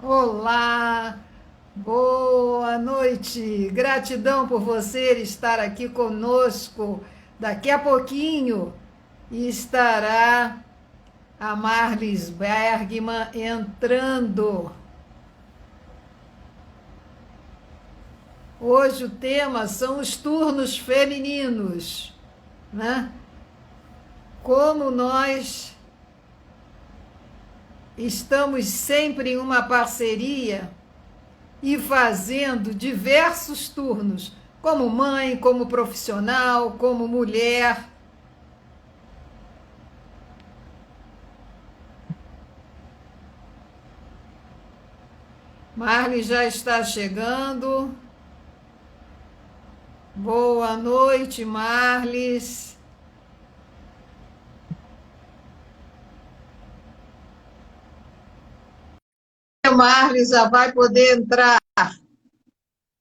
Olá, boa noite. Gratidão por você estar aqui conosco. Daqui a pouquinho estará a Marlis Bergman entrando. Hoje o tema são os turnos femininos, né? Como nós estamos sempre em uma parceria e fazendo diversos turnos, como mãe, como profissional, como mulher. Marli já está chegando. Boa noite, Marlis. A Marlis já vai poder entrar.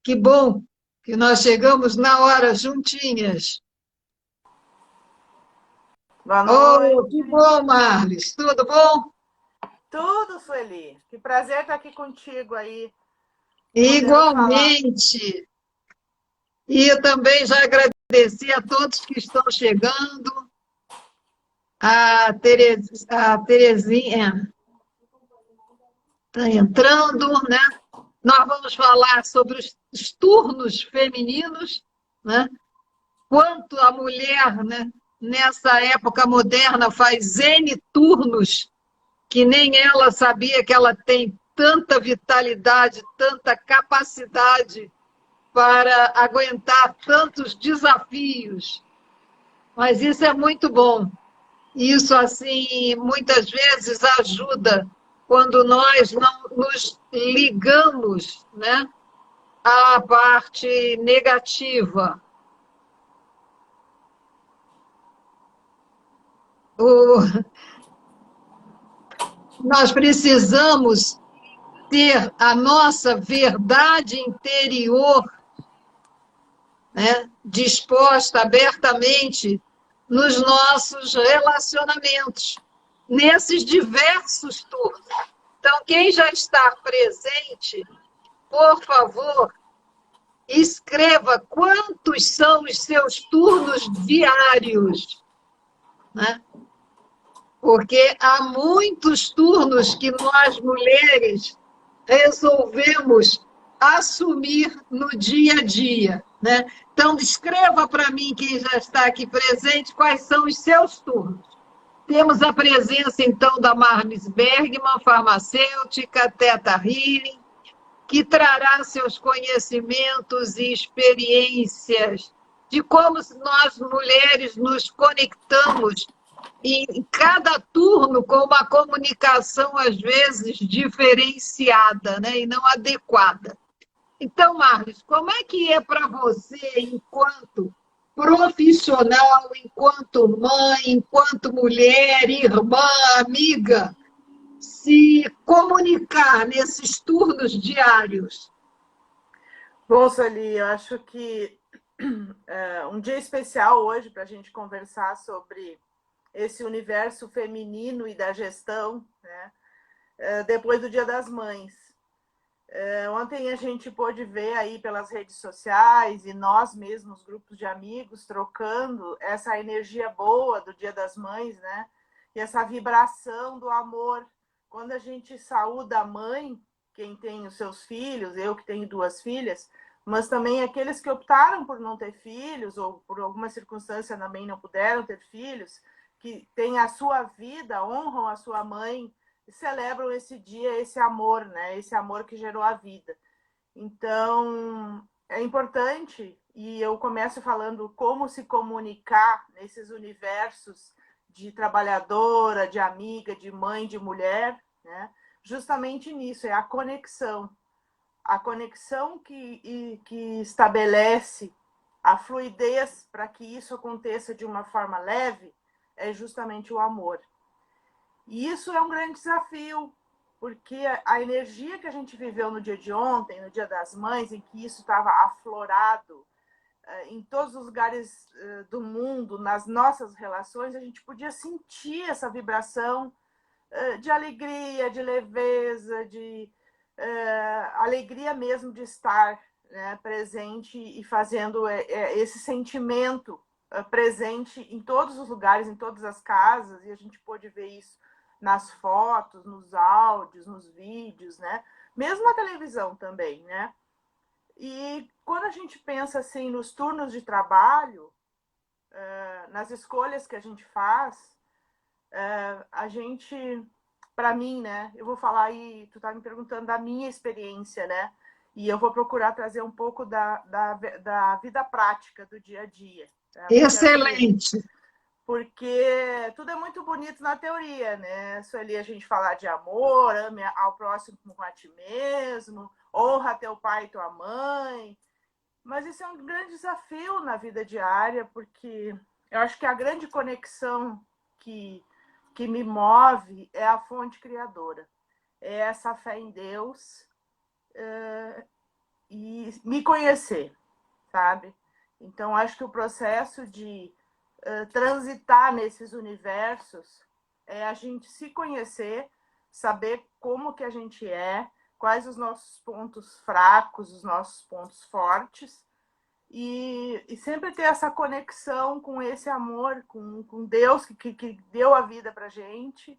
Que bom que nós chegamos na hora juntinhas. Boa Oh, que noite. bom, Marlis. Tudo bom? Tudo, Sueli. Que prazer estar aqui contigo aí, podendo falar. Igualmente. E eu também já agradeci a todos que estão chegando. A Terezinha está entrando, né? Nós vamos falar sobre os turnos femininos, né? Quanto a mulher, né, nessa época moderna, faz N turnos, que nem ela sabia que ela tem tanta vitalidade, tanta capacidade para aguentar tantos desafios. Mas isso é muito bom. Isso, assim, muitas vezes ajuda quando nós não nos ligamos, né, à parte negativa. O, nós precisamos ter a nossa verdade interior, né, disposta abertamente nos nossos relacionamentos, nesses diversos turnos. Então, quem já está presente, por favor, escreva quantos são os seus turnos diários, né? Porque há muitos turnos que nós mulheres resolvemos assumir no dia a dia, né? Então, escreva para mim, quem já está aqui presente, quais são os seus turnos. Temos a presença, então, da Marlis Bergman, farmacêutica, Teta Healing, que trará seus conhecimentos e experiências de como nós, mulheres, nos conectamos em cada turno com uma comunicação, às vezes, diferenciada, né, e não adequada. Então, Marlos, como é que é para você, enquanto profissional, enquanto mãe, enquanto mulher, irmã, amiga, se comunicar nesses turnos diários? Bom, Sueli, eu acho que um dia especial hoje para a gente conversar sobre esse universo feminino e da gestão, né? Depois do Dia das Mães. Ontem a gente pôde ver aí pelas redes sociais e nós mesmos, grupos de amigos, trocando essa energia boa do Dia das Mães, né? E essa vibração do amor. Quando a gente saúda a mãe, quem tem os seus filhos, eu que tenho duas filhas, mas também aqueles que optaram por não ter filhos ou por alguma circunstância também não puderam ter filhos, que têm a sua vida, honram a sua mãe, e celebram esse dia, esse amor, né? Esse amor que gerou a vida. Então, é importante, e eu começo falando como se comunicar nesses universos de trabalhadora, de amiga, de mãe, de mulher, né? Justamente nisso, é a conexão. A conexão que estabelece a fluidez para que isso aconteça de uma forma leve é justamente o amor. E isso é um grande desafio, porque a energia que a gente viveu no dia de ontem, no Dia das Mães, em que isso estava aflorado em todos os lugares do mundo, nas nossas relações, a gente podia sentir essa vibração de alegria, de leveza, alegria mesmo de estar, né, presente e fazendo esse sentimento presente em todos os lugares, em todas as casas, e a gente pôde ver isso nas fotos, nos áudios, nos vídeos, né? Mesmo na televisão também, né? E quando a gente pensa assim nos turnos de trabalho, nas escolhas que a gente faz, a gente, para mim, né? Eu vou falar aí, tu tá me perguntando da minha experiência, né? E eu vou procurar trazer um pouco da vida prática, do dia a dia. Tá? Excelente. Porque tudo é muito bonito na teoria, né? Isso ali a gente falar de amor, ame ao próximo como a ti mesmo, honra teu pai e tua mãe. Mas isso é um grande desafio na vida diária, porque eu acho que a grande conexão que me move é a fonte criadora. É essa fé em Deus e me conhecer, sabe? Então, acho que o processo de transitar nesses universos é a gente se conhecer, saber como que a gente é, quais os nossos pontos fracos, os nossos pontos fortes, e sempre ter essa conexão com esse amor, com Deus que deu a vida para a gente.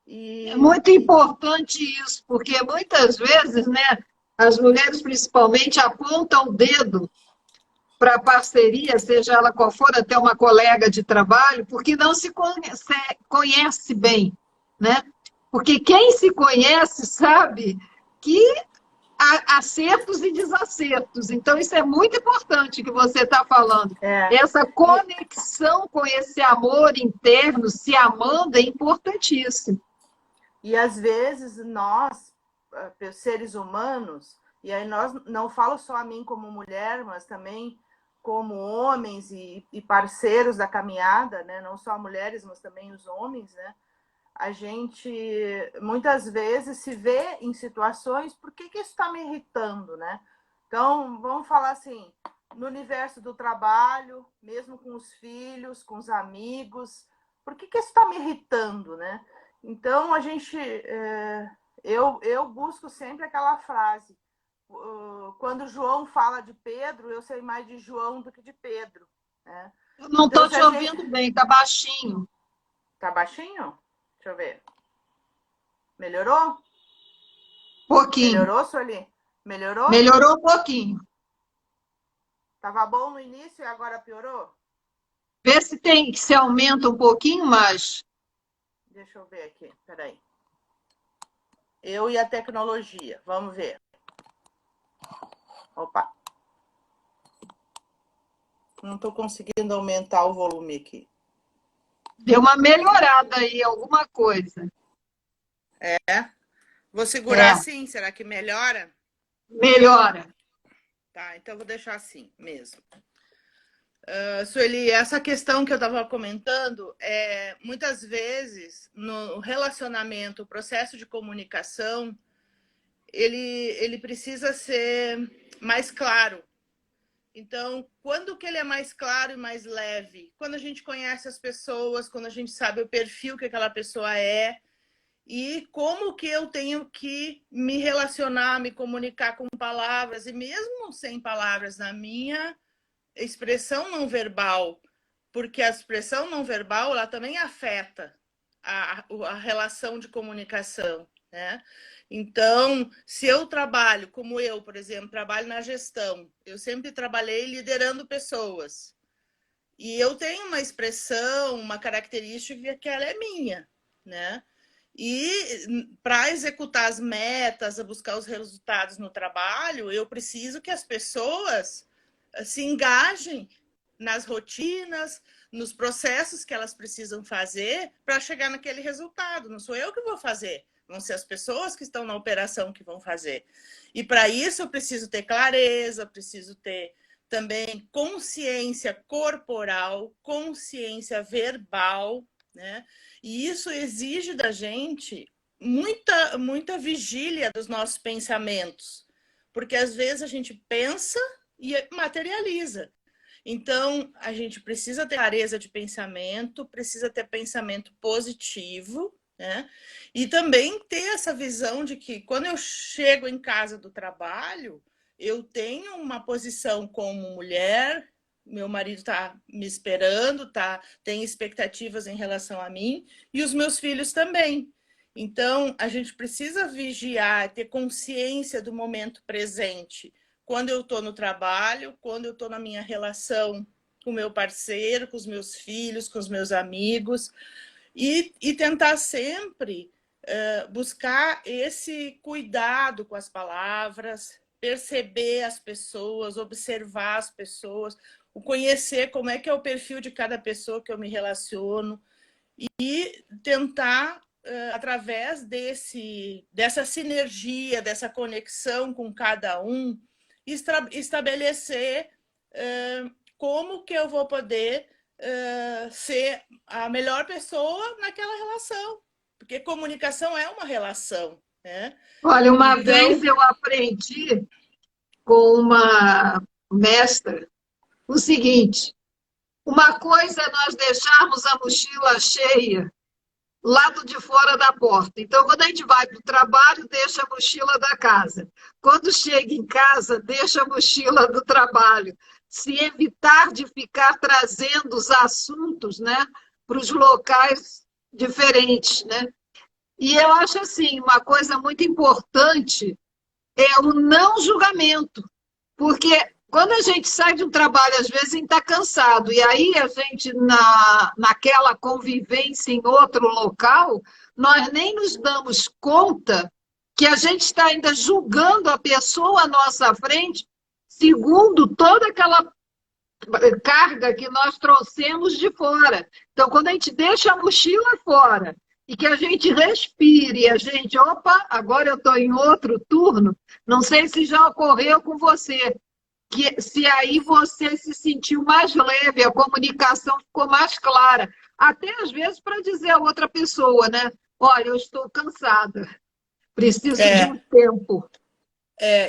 É muito importante isso, porque muitas vezes, né, as mulheres principalmente apontam o dedo para a parceria, seja ela qual for, até uma colega de trabalho, porque não se conhece bem, né? Porque quem se conhece sabe que há acertos e desacertos. Então, isso é muito importante que você está falando. Essa conexão com esse amor interno, se amando, é importantíssimo. E, às vezes, nós, seres humanos, e aí nós não falo só a mim como mulher, mas também como homens e parceiros da caminhada, né? Não só mulheres, mas também os homens, né? A gente muitas vezes se vê em situações, por que isso está me irritando, né? Então, vamos falar assim, no universo do trabalho, mesmo com os filhos, com os amigos, por que isso está me irritando, né? Então, a gente, eu busco sempre aquela frase, quando João fala de Pedro, eu sei mais de João do que de Pedro, né? Eu não estou te ouvindo bem, está baixinho. Tá baixinho? Deixa eu ver. Melhorou? Pouquinho. Melhorou, Sueli? Melhorou? Melhorou um pouquinho. Tava bom no início e agora piorou? Vê se aumenta um pouquinho mais. Deixa eu ver aqui, peraí. Eu e a tecnologia, vamos ver. Opa. Não estou conseguindo aumentar o volume aqui. Deu uma melhorada aí, alguma coisa. Vou segurar assim, será que melhora? Melhora. Tá, então vou deixar assim mesmo. Sueli, essa questão que eu estava comentando, muitas vezes no relacionamento, o processo de comunicação, ele precisa ser mais claro. Então, quando que ele é mais claro e mais leve? Quando a gente conhece as pessoas, quando a gente sabe o perfil que aquela pessoa é e como que eu tenho que me relacionar, me comunicar com palavras, e mesmo sem palavras, na minha expressão não verbal, porque a expressão não verbal ela também afeta a relação de comunicação, né? Então, se eu trabalho, como eu, por exemplo, trabalho na gestão, eu sempre trabalhei liderando pessoas. E eu tenho uma expressão, uma característica que ela é minha, né? E para executar as metas, buscar os resultados no trabalho, eu preciso que as pessoas se engajem nas rotinas, nos processos que elas precisam fazer para chegar naquele resultado. Não sou eu que vou fazer, vão ser as pessoas que estão na operação que vão fazer. E para isso eu preciso ter clareza, preciso ter também consciência corporal, consciência verbal, né? E isso exige da gente muita vigília dos nossos pensamentos, porque às vezes a gente pensa e materializa. Então, a gente precisa ter clareza de pensamento, precisa ter pensamento positivo, né? E também ter essa visão de que quando eu chego em casa do trabalho, eu tenho uma posição como mulher, meu marido está me esperando, tem expectativas em relação a mim, e os meus filhos também. Então, a gente precisa vigiar, ter consciência do momento presente. Quando eu estou no trabalho, quando eu estou na minha relação com o meu parceiro, com os meus filhos, com os meus amigos, e tentar sempre buscar esse cuidado com as palavras, perceber as pessoas, observar as pessoas, o conhecer como é que é o perfil de cada pessoa que eu me relaciono e tentar, através dessa sinergia, dessa conexão com cada um, estabelecer como que eu vou poder ser a melhor pessoa naquela relação. Porque comunicação é uma relação, né? Olha, uma Então, vez eu aprendi com uma mestra o seguinte: uma coisa é nós deixarmos a mochila cheia lado de fora da porta. Então, quando a gente vai para o trabalho, deixa a mochila da casa. Quando chega em casa, deixa a mochila do trabalho. Se evitar de ficar trazendo os assuntos, né, para os locais diferentes, né? E eu acho assim, uma coisa muito importante é o não julgamento, porque quando a gente sai de um trabalho, às vezes a gente está cansado, e aí a gente, naquela convivência em outro local, nós nem nos damos conta que a gente está ainda julgando a pessoa à nossa frente, segundo toda aquela carga que nós trouxemos de fora. Então, quando a gente deixa a mochila fora e que a gente respire, a gente, opa, agora eu estou em outro turno, não sei se já ocorreu com você, que se aí você se sentiu mais leve, a comunicação ficou mais clara, até às vezes para dizer a outra pessoa, né? Olha, eu estou cansada, preciso de um tempo.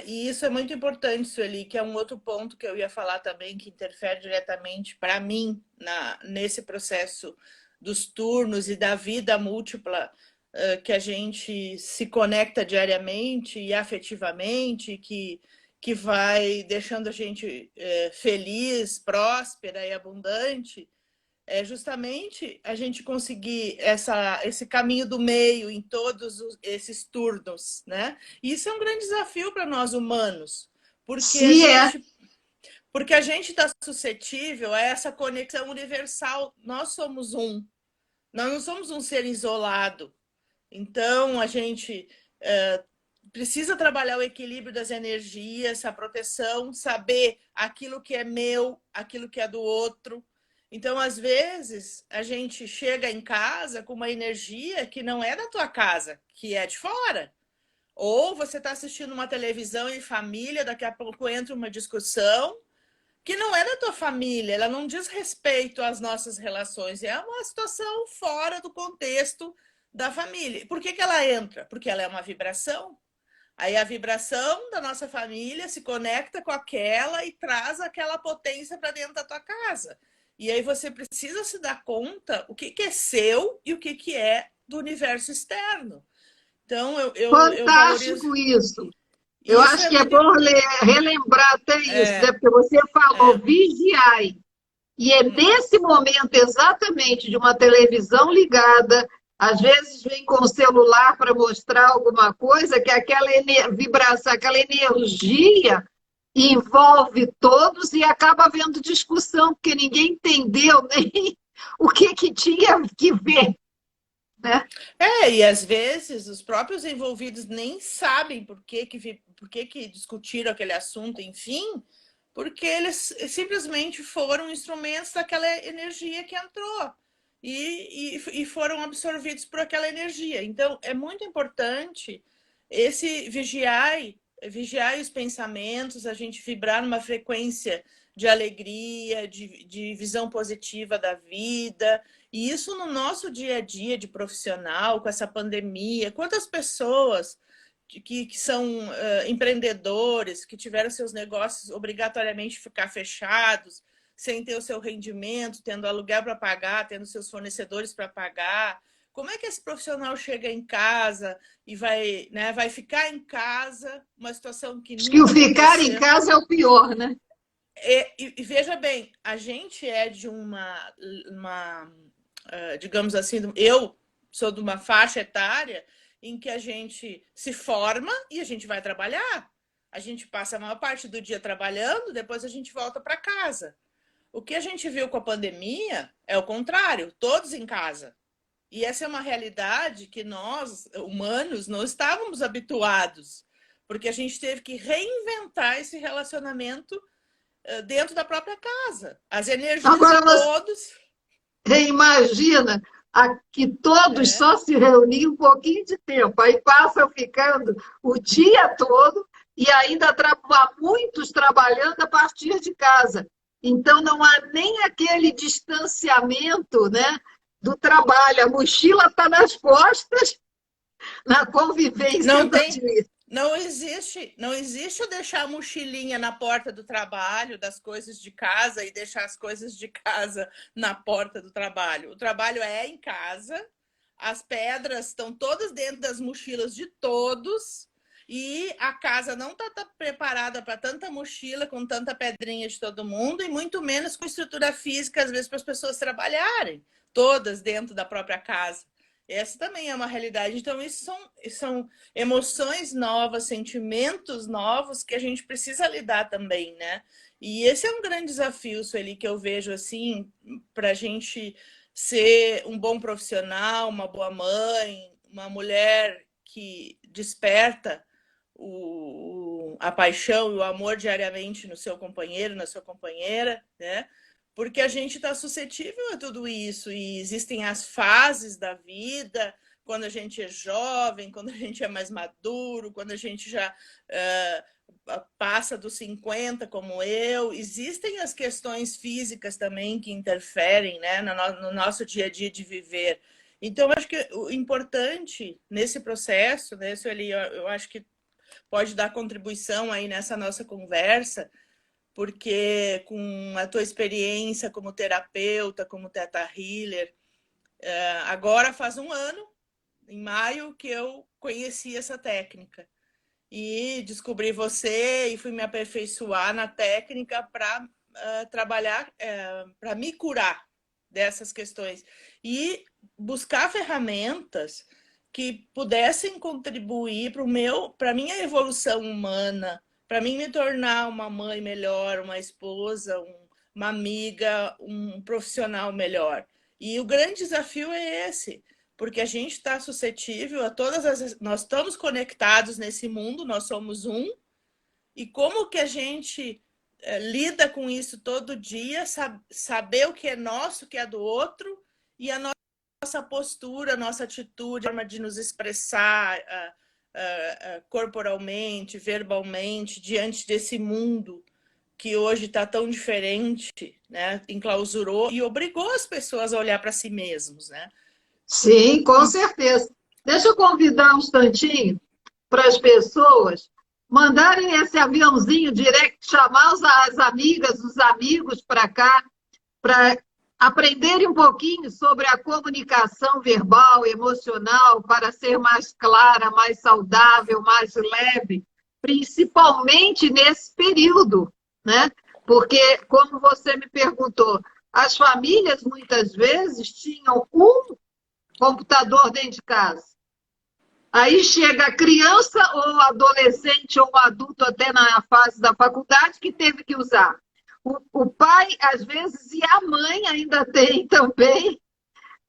E isso é muito importante, Sueli, que é um outro ponto que eu ia falar também, que interfere diretamente para mim nesse processo dos turnos e da vida múltipla que a gente se conecta diariamente e afetivamente, que vai deixando a gente feliz, próspera e abundante, é justamente a gente conseguir esse caminho do meio em todos esses turnos, né? E isso é um grande desafio para nós humanos, porque a gente está suscetível a essa conexão universal. Nós somos nós não somos um ser isolado. Então, a gente precisa trabalhar o equilíbrio das energias, a proteção, saber aquilo que é meu, aquilo que é do outro. Então, às vezes, a gente chega em casa com uma energia que não é da tua casa, que é de fora. Ou você está assistindo uma televisão em família, daqui a pouco entra uma discussão que não é da tua família, ela não diz respeito às nossas relações, é uma situação fora do contexto da família. Por que ela entra? Porque ela é uma vibração. Aí a vibração da nossa família se conecta com aquela e traz aquela potência para dentro da tua casa. E aí você precisa se dar conta o que é seu e o que é do universo externo. Então, eu valorizo. Fantástico isso. Eu Isso acho é que é muito. bom relembrar até isso, né? Porque você falou vigiai. E é nesse momento exatamente de uma televisão ligada, às vezes vem com o celular para mostrar alguma coisa, que aquela vibração, aquela energia envolve todos e acaba havendo discussão, porque ninguém entendeu nem o que tinha que ver, né? E às vezes os próprios envolvidos nem sabem por que discutiram aquele assunto, enfim, porque eles simplesmente foram instrumentos daquela energia que entrou e foram absorvidos por aquela energia. Então, é muito importante esse vigiar os pensamentos, a gente vibrar numa frequência de alegria, de visão positiva da vida. E isso no nosso dia a dia de profissional, com essa pandemia, quantas pessoas que são empreendedores, que tiveram seus negócios obrigatoriamente ficar fechados, sem ter o seu rendimento, tendo aluguel para pagar, tendo seus fornecedores para pagar, Como é que esse profissional chega em casa e vai, né, vai ficar em casa, uma situação que Acho que o nunca ficar em aconteceu. casa é o pior, né? E veja bem, a gente é de digamos assim, eu sou de uma faixa etária em que a gente se forma e a gente vai trabalhar. A gente passa a maior parte do dia trabalhando, depois a gente volta para casa. O que a gente viu com a pandemia é o contrário, todos em casa. E essa é uma realidade que nós, humanos, não estávamos habituados, porque a gente teve que reinventar esse relacionamento dentro da própria casa. As energias Agora de todos. imagina que todos só se reuniam um pouquinho de tempo, aí passam ficando o dia todo e ainda há muitos trabalhando a partir de casa. Então, não há nem aquele distanciamento, né, do trabalho. A mochila está nas costas, na convivência Não do tem. dia. Não existe eu deixar a mochilinha na porta do trabalho, das coisas de casa, e deixar as coisas de casa na porta do trabalho. O trabalho é em casa, as pedras estão todas dentro das mochilas de todos, e a casa não está preparada para tanta mochila, com tanta pedrinha de todo mundo, e muito menos com estrutura física, às vezes, para as pessoas trabalharem, todas dentro da própria casa. Essa também é uma realidade. Então, isso são emoções novas, sentimentos novos que a gente precisa lidar também, né? E esse é um grande desafio, Sueli, que eu vejo assim, para a gente ser um bom profissional, uma boa mãe, uma mulher que desperta a paixão e o amor diariamente no seu companheiro, na sua companheira, né? Porque a gente está suscetível a tudo isso, e existem as fases da vida, quando a gente é jovem, quando a gente é mais maduro, quando a gente já passa dos 50, como eu. Existem as questões físicas também que interferem, né, no nosso dia a dia de viver. Então, acho que o importante nesse processo, né, Sueli, eu acho que pode dar contribuição aí nessa nossa conversa, porque com a tua experiência como terapeuta, como Theta Healer, agora faz um ano, em maio, que eu conheci essa técnica. E descobri você e fui me aperfeiçoar na técnica para trabalhar, para me curar dessas questões. E buscar ferramentas que pudessem contribuir para a minha evolução humana, para mim me tornar uma mãe melhor, uma esposa, uma amiga, um profissional melhor. E o grande desafio é esse, porque a gente está suscetível a todas as... Nós estamos conectados nesse mundo, nós somos um, e como que a gente lida com isso todo dia, saber o que é nosso, o que é do outro, e a nossa postura, a nossa atitude, a forma de nos expressar corporalmente, verbalmente, diante desse mundo que hoje está tão diferente, né? Enclausurou e obrigou as pessoas a olhar para si mesmos, né? Sim, com certeza. Deixa eu convidar um instantinho para as pessoas mandarem esse aviãozinho direct, chamar as amigas, os amigos para cá, para aprenderem um pouquinho sobre a comunicação verbal, emocional, para ser mais clara, mais saudável, mais leve, principalmente nesse período, né? Porque, como você me perguntou, as famílias muitas vezes tinham um computador dentro de casa. Aí chega a criança ou adolescente ou adulto até na fase da faculdade que teve que usar. O pai, às vezes, e a mãe ainda tem também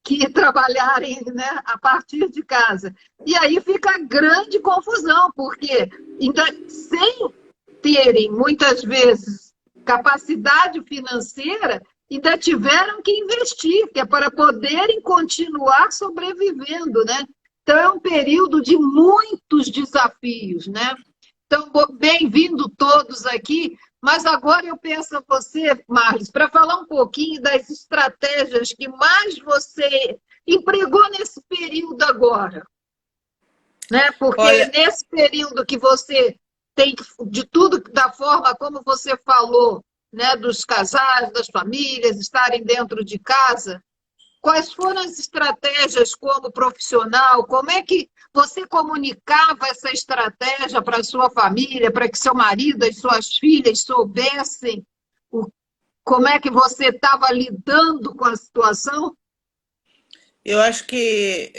que trabalharem, né, a partir de casa. E aí fica grande confusão, porque então, sem terem, muitas vezes, capacidade financeira, ainda tiveram que investir, que é para poderem continuar sobrevivendo, né? Então, é um período de muitos desafios, né? Então, bem-vindo todos aqui, mas agora eu peço a você, Marlis, para falar um pouquinho das estratégias que mais você empregou nesse período agora, né? Porque nesse período que você tem de tudo, da forma como você falou, né, dos casais, das famílias estarem dentro de casa, Quais foram as estratégias como profissional? Como é que você comunicava essa estratégia para a sua família, para que seu marido e suas filhas soubessem como é que você estava lidando com a situação? Eu acho que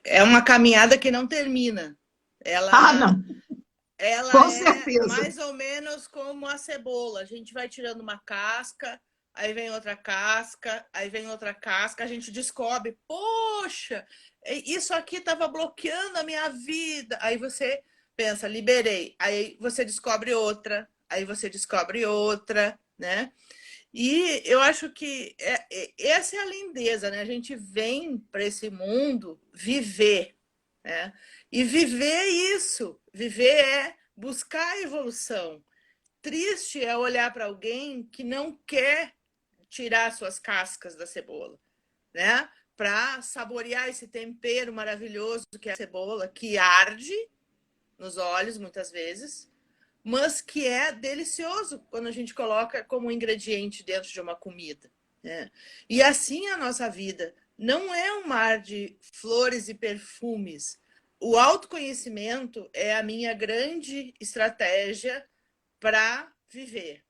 é uma caminhada que não termina. Ah, Ela, não, ela com é certeza. mais ou menos como a cebola. A gente vai tirando uma casca, aí vem outra casca, aí vem outra casca, a gente descobre, poxa, isso aqui estava bloqueando a minha vida. Aí você pensa, liberei. Aí você descobre outra, aí você descobre outra, né? E eu acho que essa é a lindeza, né? A gente vem para esse mundo viver, né? E viver é isso. Viver é buscar a evolução. Triste é olhar para alguém que não quer tirar suas cascas da cebola, né? Para saborear esse tempero maravilhoso que é a cebola, que arde nos olhos muitas vezes, mas que é delicioso quando a gente coloca como ingrediente dentro de uma comida, né? E assim a nossa vida não é um mar de flores e perfumes. O autoconhecimento é a minha grande estratégia para viver.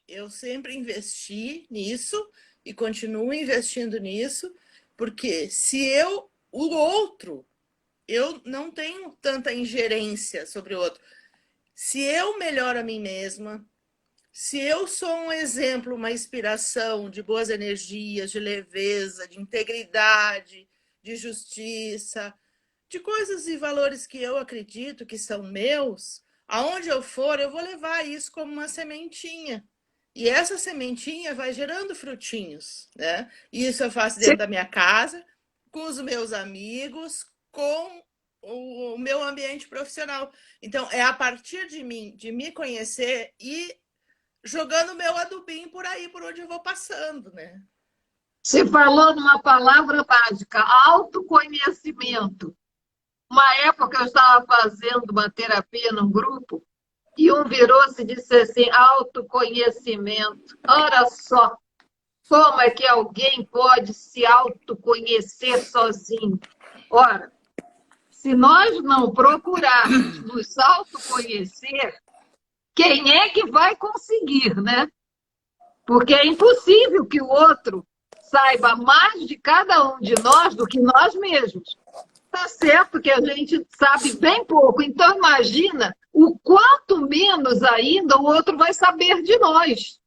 Eu sempre investi nisso e continuo investindo nisso, porque se o outro, eu não tenho tanta ingerência sobre o outro. Se eu melhoro a mim mesma, se eu sou um exemplo, uma inspiração de boas energias, de leveza, de integridade, de justiça, de coisas e valores que eu acredito que são meus, aonde eu for, eu vou levar isso como uma sementinha. E essa sementinha vai gerando frutinhos, né? E isso eu faço dentro da minha casa, com os meus amigos, com o meu ambiente profissional. Então, é a partir de mim, de me conhecer e jogando o meu adubinho por aí, por onde eu vou passando, né? Você falou numa palavra mágica, autoconhecimento. Uma época eu estava fazendo uma terapia num grupo e um virou-se e disse assim, autoconhecimento. Ora só, como é que alguém pode se autoconhecer sozinho? Ora, se nós não procurarmos nos autoconhecer, quem é que vai conseguir, né? Porque é impossível que o outro saiba mais de cada um de nós do que nós mesmos. Tá certo que a gente sabe bem pouco, então imagina o quanto menos ainda o outro vai saber de nós.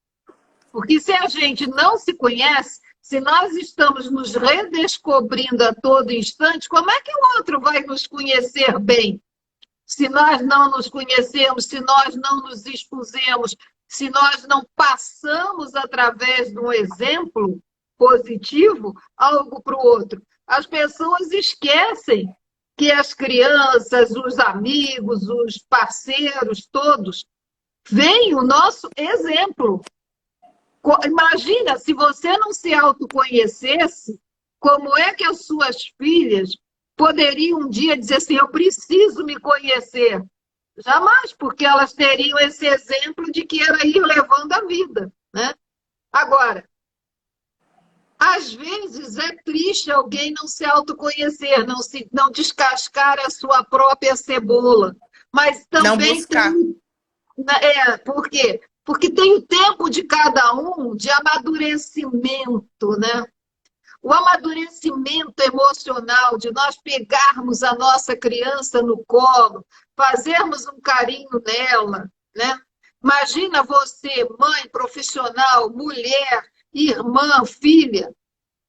Porque se a gente não se conhece, se nós estamos nos redescobrindo a todo instante, como é que o outro vai nos conhecer bem? Se nós não nos conhecemos, se nós não nos expusemos, se nós não passamos através de um exemplo positivo algo para o outro. As pessoas esquecem que as crianças, os amigos, os parceiros, todos, veem o nosso exemplo. Imagina, se você não se autoconhecesse, como é que as suas filhas poderiam um dia dizer assim, eu preciso me conhecer? Jamais, porque elas teriam esse exemplo de que era ir levando a vida, né? Agora, às vezes é triste alguém não se autoconhecer, não descascar a sua própria cebola, mas Não também buscar. tem... por quê? Porque tem o tempo de cada um de amadurecimento, né? O amadurecimento emocional, de nós pegarmos a nossa criança no colo, fazermos um carinho nela, né? Imagina você, mãe, profissional, mulher, irmã, filha,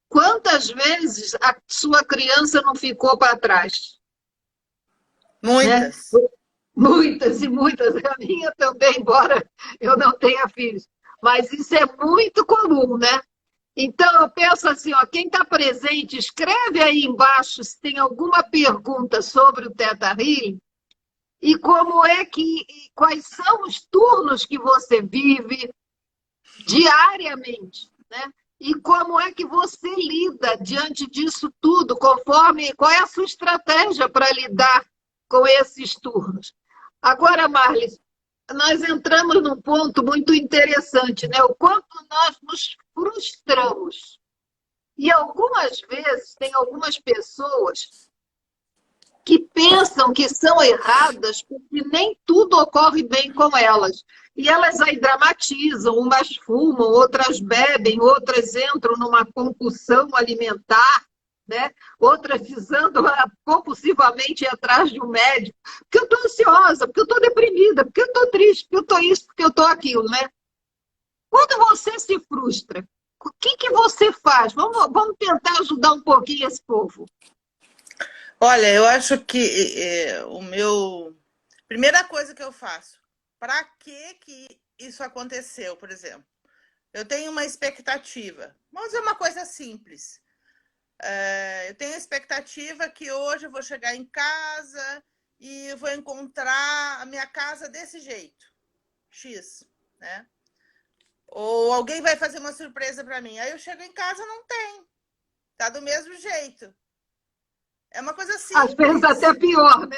quantas vezes a sua criança não ficou para trás? Né? Muitas. Muitas e muitas, a minha também, embora eu não tenha filhos. Mas isso é muito comum, né? Então, eu penso assim, ó, quem está presente, escreve aí embaixo se tem alguma pergunta sobre o Theta Healing e como é que, quais são os turnos que você vive diariamente, né? E como é que você lida diante disso tudo, conforme, qual é a sua estratégia para lidar com esses turnos? Agora, Marlis, nós entramos num ponto muito interessante, né? O quanto nós nos frustramos E algumas vezes tem algumas pessoas que pensam que são erradas porque nem tudo ocorre bem com elas. E elas aí dramatizam, umas fumam, outras bebem, outras entram numa compulsão alimentar, né? Outras precisando compulsivamente ir atrás de um médico, porque eu estou ansiosa, porque eu estou deprimida, porque eu estou triste, porque eu estou isso, porque eu estou aquilo, né? Quando você se frustra, o que você faz? Vamos tentar ajudar um pouquinho esse povo. Olha, eu acho que o meu... Primeira coisa que eu faço, para que isso aconteceu, por exemplo? Eu tenho uma expectativa, mas é uma coisa simples. Eu tenho a expectativa que hoje eu vou chegar em casa e vou encontrar a minha casa desse jeito, X, né? Ou alguém vai fazer uma surpresa para mim. Aí eu chego em casa, não tem. Tá do mesmo jeito. É uma coisa Às vezes simples. até pior, né?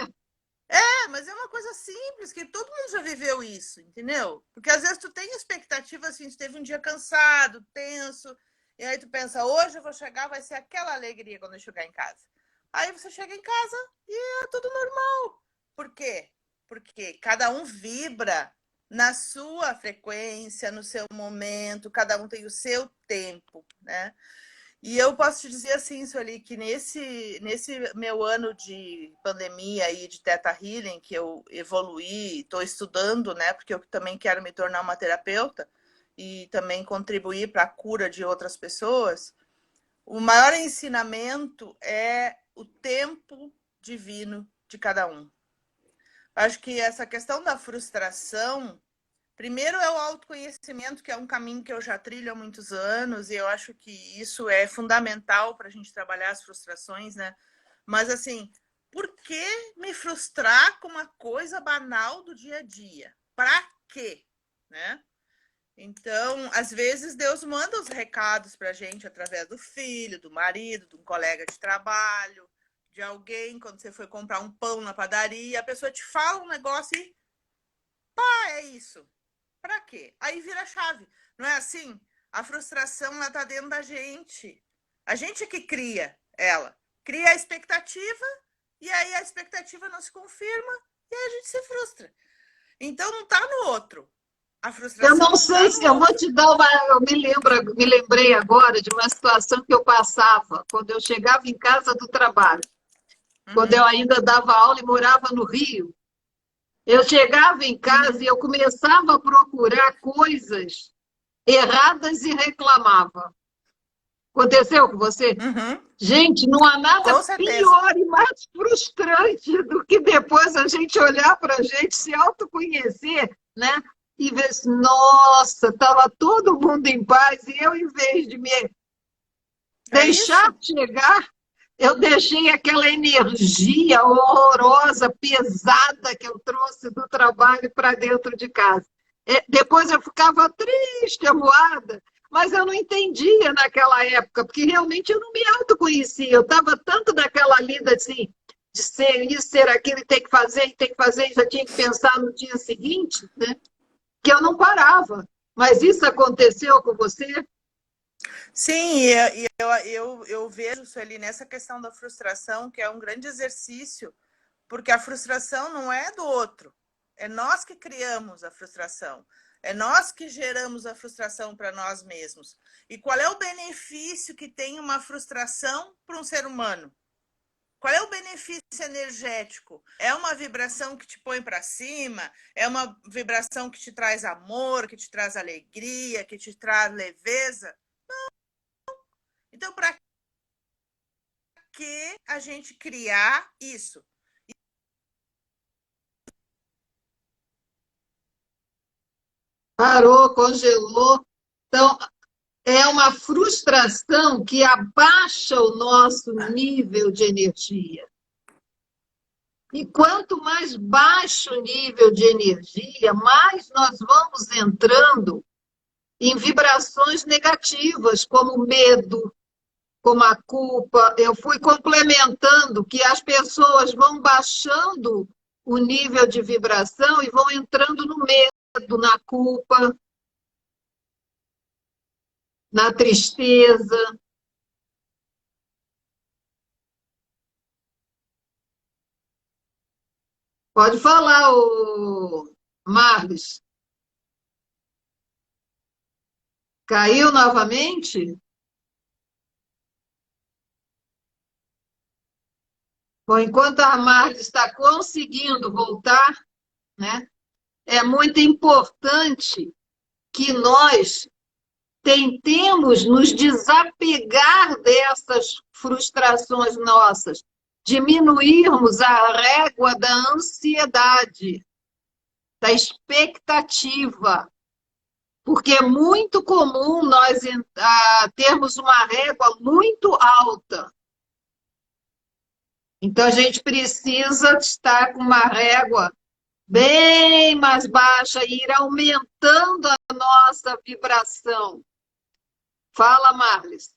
Mas é uma coisa simples, que todo mundo já viveu isso, entendeu? Porque às vezes tu tem expectativa, assim, tu teve um dia cansado, tenso, e aí tu pensa, hoje eu vou chegar, vai ser aquela alegria quando eu chegar em casa. Aí você chega em casa e é tudo normal. Por quê? Porque cada um vibra na sua frequência, no seu momento, cada um tem o seu tempo, né? E eu posso te dizer assim, Sueli, que nesse meu ano de pandemia e de Theta Healing, que eu evoluí, estou estudando, né? Porque eu também quero me tornar uma terapeuta e também contribuir para a cura de outras pessoas. O maior ensinamento é o tempo divino de cada um. Acho que essa questão da frustração, primeiro é o autoconhecimento, que é um caminho que eu já trilho há muitos anos, e eu acho que isso é fundamental para a gente trabalhar as frustrações, né? Mas, assim, por que me frustrar com uma coisa banal do dia a dia? Para quê? Né? Então, às vezes, Deus manda os recados para a gente através do filho, do marido, de um colega de trabalho, de alguém, quando você foi comprar um pão na padaria, a pessoa te fala um negócio e é isso. Para quê? Aí vira a chave. Não é assim? A frustração, ela tá dentro da gente. A gente que cria ela. Cria a expectativa e aí a expectativa não se confirma e aí a gente se frustra. Então não tá no outro. A frustração Eu não sei se eu vou te dar uma. Me lembrei agora de uma situação que eu passava quando eu chegava em casa do trabalho, quando eu ainda dava aula e morava no Rio. Eu chegava em casa e eu começava a procurar coisas erradas e reclamava. Aconteceu com você? Gente, não há nada Com certeza. pior e mais frustrante do que depois a gente olhar para a gente, se autoconhecer, né? E ver assim, nossa, estava todo mundo em paz e eu, em vez de me deixar chegar, eu deixei aquela energia horrorosa, pesada que eu trouxe do trabalho para dentro de casa. Depois eu ficava triste, amuada, mas eu não entendia naquela época, porque realmente eu não me autoconhecia. Eu estava tanto naquela lida assim, de ser isso, ser aquilo, e tem que fazer, e já tinha que pensar no dia seguinte, né? Que eu não parava. Mas isso aconteceu com você? Sim, eu vejo isso ali nessa questão da frustração, que é um grande exercício, porque a frustração não é do outro, é nós que criamos a frustração, é nós que geramos a frustração para nós mesmos. E qual é o benefício que tem uma frustração para um ser humano? Qual é o benefício energético? É uma vibração que te põe para cima? É uma vibração que te traz amor, que te traz alegria, que te traz leveza? Então, para que a gente criar isso? Parou, congelou. Então, é uma frustração que abaixa o nosso nível de energia. E quanto mais baixo o nível de energia, mais nós vamos entrando em vibrações negativas, como medo, como a culpa. Eu fui complementando que as pessoas vão baixando o nível de vibração e vão entrando no medo, na culpa, na tristeza. Pode falar, o Marlos. Caiu novamente? Bom, enquanto a Marlos está conseguindo voltar, né, é muito importante que nós tentemos nos desapegar dessas frustrações nossas, diminuirmos a régua da ansiedade, da expectativa, porque é muito comum nós termos uma régua muito alta. Então, a gente precisa estar com uma régua bem mais baixa e ir aumentando a nossa vibração. Fala, Marlis.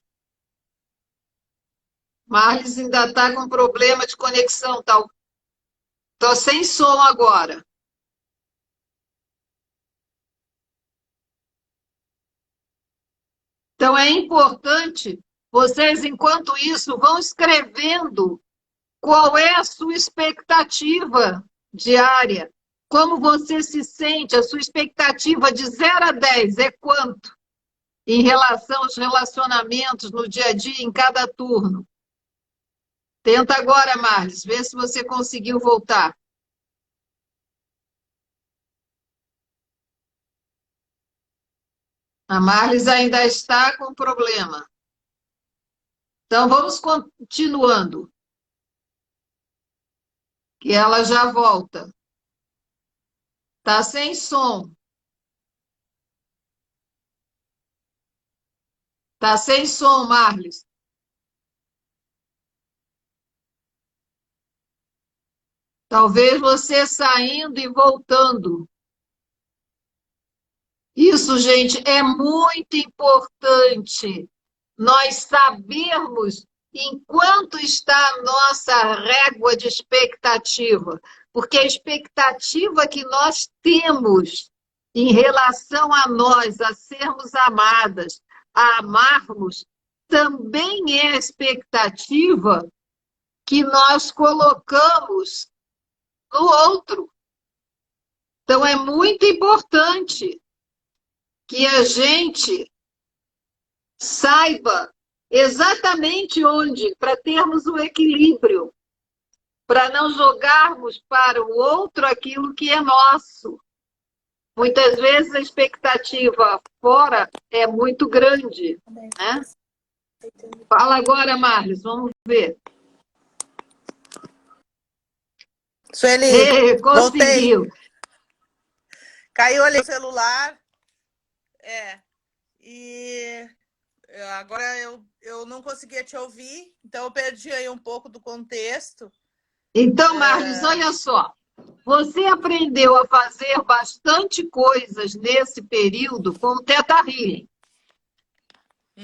Marlis ainda está com problema de conexão. Estou sem som agora. Então, é importante vocês, enquanto isso, vão escrevendo qual é a sua expectativa diária, como você se sente, a sua expectativa de 0 a 10 é quanto em relação aos relacionamentos no dia a dia, em cada turno. Tenta agora, Marlis, vê se você conseguiu voltar. A Marlis ainda está com problema. Então, vamos continuando, que ela já volta. Está sem som. Está sem som, Marlis. Talvez você saindo e voltando. Isso, gente, é muito importante. Nós sabermos enquanto está a nossa régua de expectativa. Porque a expectativa que nós temos em relação a nós, a sermos amadas, a amarmos, também é a expectativa que nós colocamos no outro. Então, é muito importante que a gente saiba exatamente onde, para termos o equilíbrio, para não jogarmos para o outro aquilo que é nosso. Muitas vezes a expectativa fora é muito grande, né? Fala agora, Marlos, vamos ver. Sueli, conseguiu. Voltei. Caiu ali o celular. E agora eu não conseguia te ouvir, então eu perdi aí um pouco do contexto. Então, Marlos, olha só. Você aprendeu a fazer bastante coisas nesse período com o Theta Healing.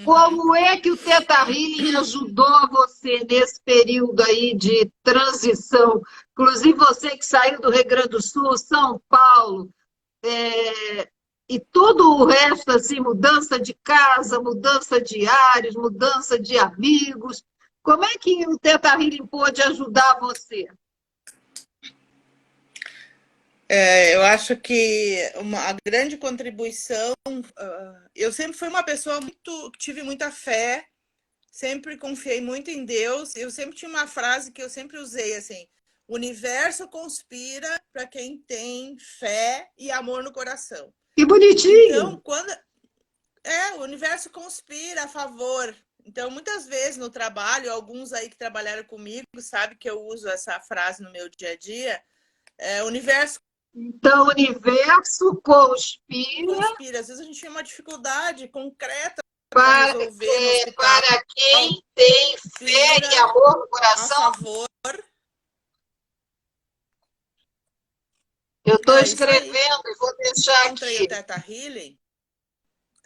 Como é que o Theta Healing ajudou você nesse período aí de transição? Inclusive você que saiu do Rio Grande do Sul, São Paulo, e todo o resto, assim, mudança de casa, mudança de áreas, mudança de amigos. Como é que o Theta Healing pôde ajudar você? Eu acho que a grande contribuição... eu sempre fui uma pessoa que tive muita fé, sempre confiei muito em Deus. Eu sempre tinha uma frase que eu sempre usei, assim: o universo conspira para quem tem fé e amor no coração. Que bonitinho! Então, o universo conspira a favor. Então, muitas vezes no trabalho, alguns aí que trabalharam comigo sabem que eu uso essa frase no meu dia a dia, o universo... Então, o universo conspira... Às vezes a gente tem uma dificuldade concreta para resolver no hospital. Para quem tem fé e amor no coração. A favor. Eu estou escrevendo e vou deixar encontrei aqui. O Theta Healing,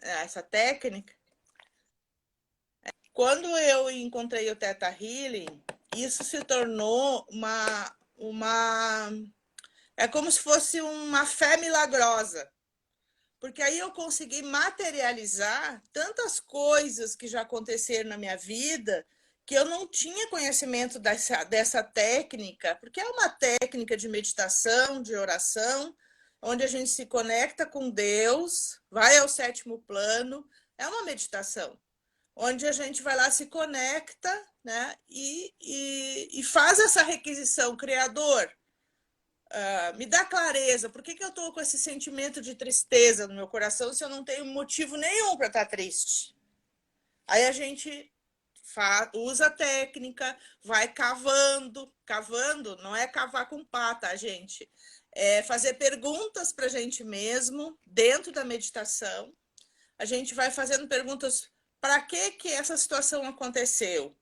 essa técnica. Quando eu encontrei o Theta Healing, isso se tornou é como se fosse uma fé milagrosa. Porque aí eu consegui materializar tantas coisas que já aconteceram na minha vida, que eu não tinha conhecimento dessa técnica, porque é uma técnica de meditação, de oração, onde a gente se conecta com Deus, vai ao 7º plano, é uma meditação, onde a gente vai lá, se conecta, né, e faz essa requisição, Criador, me dá clareza, por que eu estou com esse sentimento de tristeza no meu coração se eu não tenho motivo nenhum para estar triste? Aí a gente usa a técnica, vai cavando, não é cavar com pá, tá, gente? É fazer perguntas para a gente mesmo, dentro da meditação. A gente vai fazendo perguntas, para que essa situação aconteceu?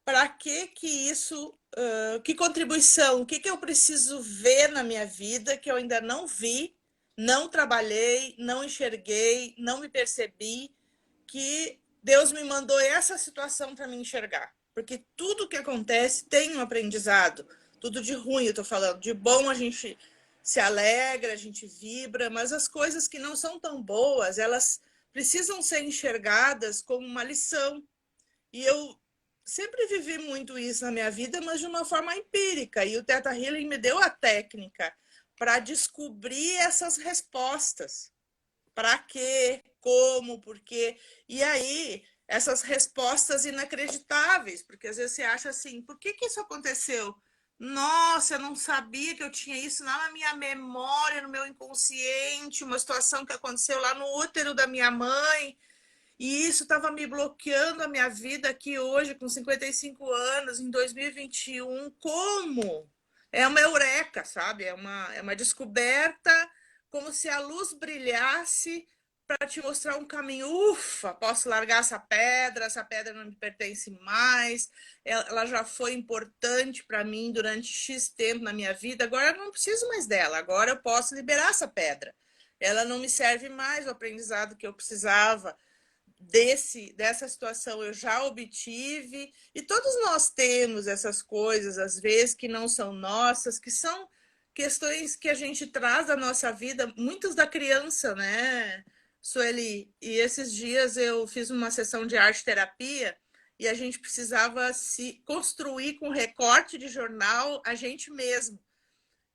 Para que isso, que contribuição, o que eu preciso ver na minha vida que eu ainda não vi, não trabalhei, não enxerguei, não me percebi, que Deus me mandou essa situação para me enxergar. Porque tudo que acontece tem um aprendizado. Tudo de ruim, eu estou falando. De bom a gente se alegra, a gente vibra, mas as coisas que não são tão boas, elas precisam ser enxergadas como uma lição. E eu sempre vivi muito isso na minha vida, mas de uma forma empírica. E o Theta Healing me deu a técnica para descobrir essas respostas. Para quê? Como? Por quê? E aí, essas respostas inacreditáveis, porque às vezes você acha assim, por que isso aconteceu? Nossa, eu não sabia que eu tinha isso lá na minha memória, no meu inconsciente, uma situação que aconteceu lá no útero da minha mãe, e isso estava me bloqueando a minha vida aqui hoje, com 55 anos, em 2021. Como? É uma eureka, sabe? É uma descoberta, como se a luz brilhasse para te mostrar um caminho. Ufa, posso largar essa pedra não me pertence mais, ela já foi importante para mim durante X tempo na minha vida, agora eu não preciso mais dela, agora eu posso liberar essa pedra. Ela não me serve mais, o aprendizado que eu precisava dessa situação eu já obtive, e todos nós temos essas coisas, às vezes, que não são nossas, que são questões que a gente traz da nossa vida, muitas da criança, né, Sueli? E esses dias eu fiz uma sessão de arte-terapia e a gente precisava se construir com recorte de jornal a gente mesmo.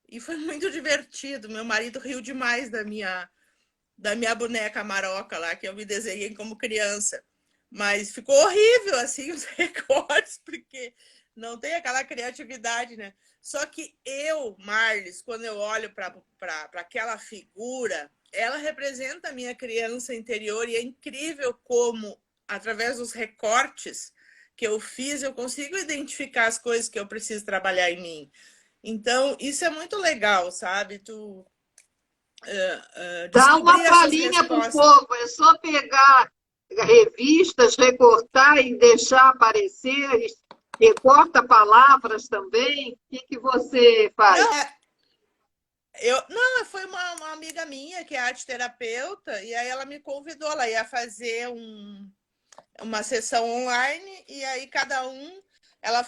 E foi muito divertido. Meu marido riu demais da minha boneca Maroca lá, que eu me desenhei como criança. Mas ficou horrível, assim, os recortes, porque não tem aquela criatividade, né? Só que eu, Marlis, quando eu olho para aquela figura, ela representa a minha criança interior, e é incrível como, através dos recortes que eu fiz, eu consigo identificar as coisas que eu preciso trabalhar em mim. Então, isso é muito legal, sabe? Tu Dá uma descobrir essas palhinha para o respostas. povo, é só pegar revistas, recortar e deixar aparecer, recorta palavras também. O que você faz? Não, foi uma amiga minha que é arte-terapeuta, e aí ela me convidou, ela ia fazer uma sessão online, e aí cada um, ela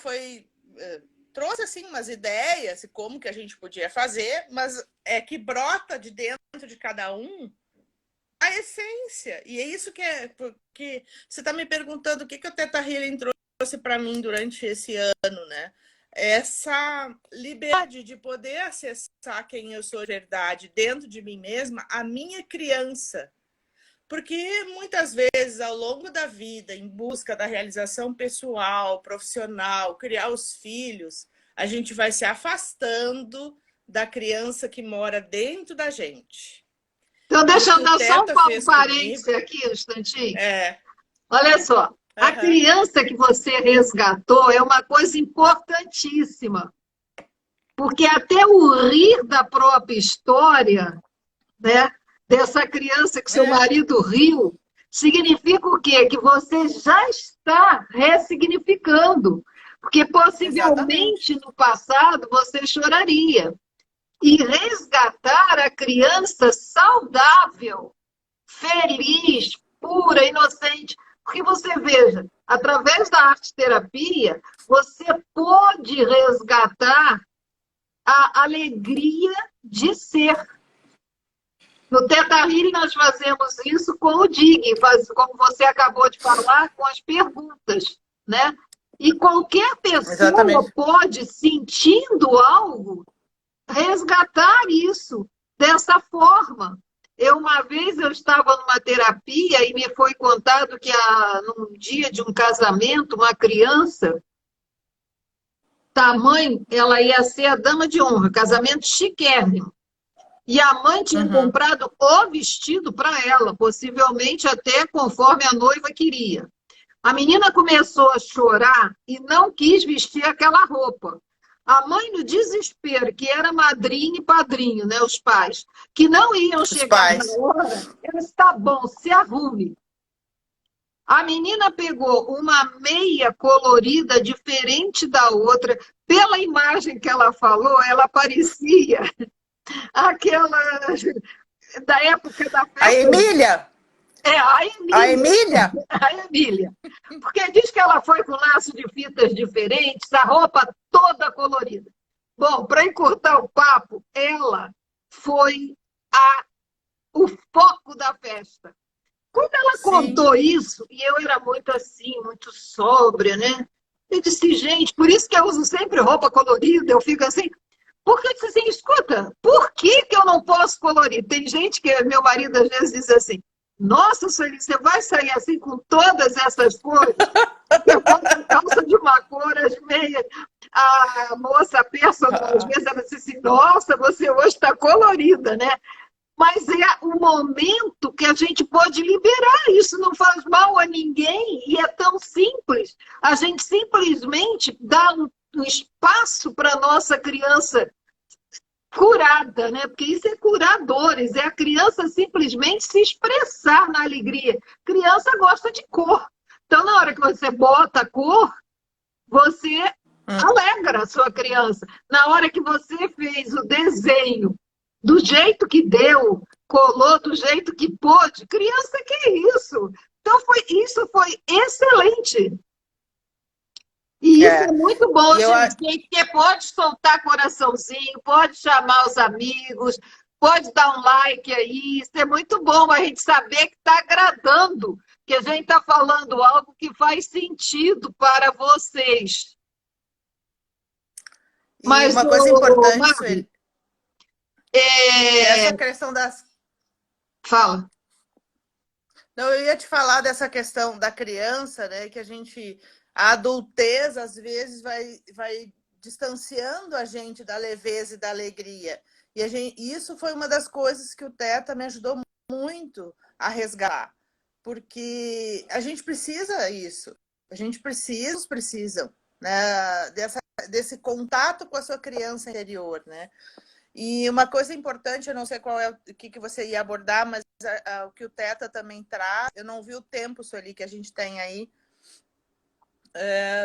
trouxe assim umas ideias, como que a gente podia fazer, mas é que brota de dentro de cada um a essência. E é isso que é, porque você está me perguntando o que o Theta Healing trouxe para mim durante esse ano, né? Essa liberdade de poder acessar quem eu sou de verdade dentro de mim mesma, a minha criança. Porque muitas vezes, ao longo da vida, em busca da realização pessoal, profissional, criar os filhos, a gente vai se afastando da criança que mora dentro da gente. Então, deixa eu dar só um parênteses aqui, um instantinho. Olha só, a criança que você resgatou é uma coisa importantíssima, porque até o rir da própria história, né, dessa criança que seu marido riu, significa o quê? Que você já está ressignificando, porque possivelmente no passado você choraria. E resgatar a criança saudável, feliz, pura, inocente. Porque você veja, através da arte-terapia, você pode resgatar a alegria de ser. No Theta Healing nós fazemos isso com o Dig, como você acabou de falar, com as perguntas, né? E qualquer pessoa Exatamente. pode, sentindo algo, resgatar isso dessa forma. Uma vez eu estava numa terapia e me foi contado que num dia de um casamento, uma criança, a mãe, ela ia ser a dama de honra, casamento chiquérrimo. E a mãe tinha Uhum. comprado o vestido para ela, possivelmente até conforme a noiva queria. A menina começou a chorar e não quis vestir aquela roupa. A mãe, no desespero, que era madrinha e padrinho, né, os pais, que não iam Os chegar na pais. hora, ela disse, tá bom, se arrume. A menina pegou uma meia colorida diferente da outra. Pela imagem que ela falou, ela parecia aquela da época da A festa. Emília? A A Emília. Emília? A Emília. Porque diz que ela foi com laço de fitas diferentes, a roupa toda colorida. Bom, para encurtar o papo, ela foi o foco da festa. Quando ela Sim. contou isso, e eu era muito assim, muito sóbria, né? Eu disse, gente, por isso que eu uso sempre roupa colorida, eu fico assim. Porque eu disse assim, escuta, por que eu não posso colorir? Tem gente que, meu marido às vezes diz assim, nossa, Sueli, você vai sair assim com todas essas cores? Você bota a calça de uma cor, as meias. A moça personal, às vezes, ela diz assim, nossa, você hoje está colorida, né? Mas é o momento que a gente pode liberar. Isso não faz mal a ninguém e é tão simples. A gente simplesmente dá um espaço para a nossa criança curada, né? Porque isso é curadores, é a criança simplesmente se expressar na alegria. Criança gosta de cor. Então, na hora que você bota a cor, você alegra a sua criança. Na hora que você fez o desenho do jeito que deu, colou do jeito que pôde, criança, que é isso? Então, isso foi excelente. E isso é muito bom, E eu, gente, porque pode soltar coraçãozinho, pode chamar os amigos, pode dar um like aí. Isso é muito bom a gente saber que está agradando, que a gente está falando algo que faz sentido para vocês. e Mas, uma coisa importante, Mari, Sueli, essa é... questão das. fala. Não, eu ia te falar dessa questão da criança, né? Que a adultez, às vezes, vai distanciando a gente da leveza e da alegria. E isso foi uma das coisas que o Teta me ajudou muito a resgatar. Porque a gente precisa isso. A gente precisam, né, desse contato com a sua criança interior, né? E uma coisa importante, eu não sei qual é o que você ia abordar, mas o que o Teta também traz, eu não vi o tempo, Sueli, que a gente tem aí,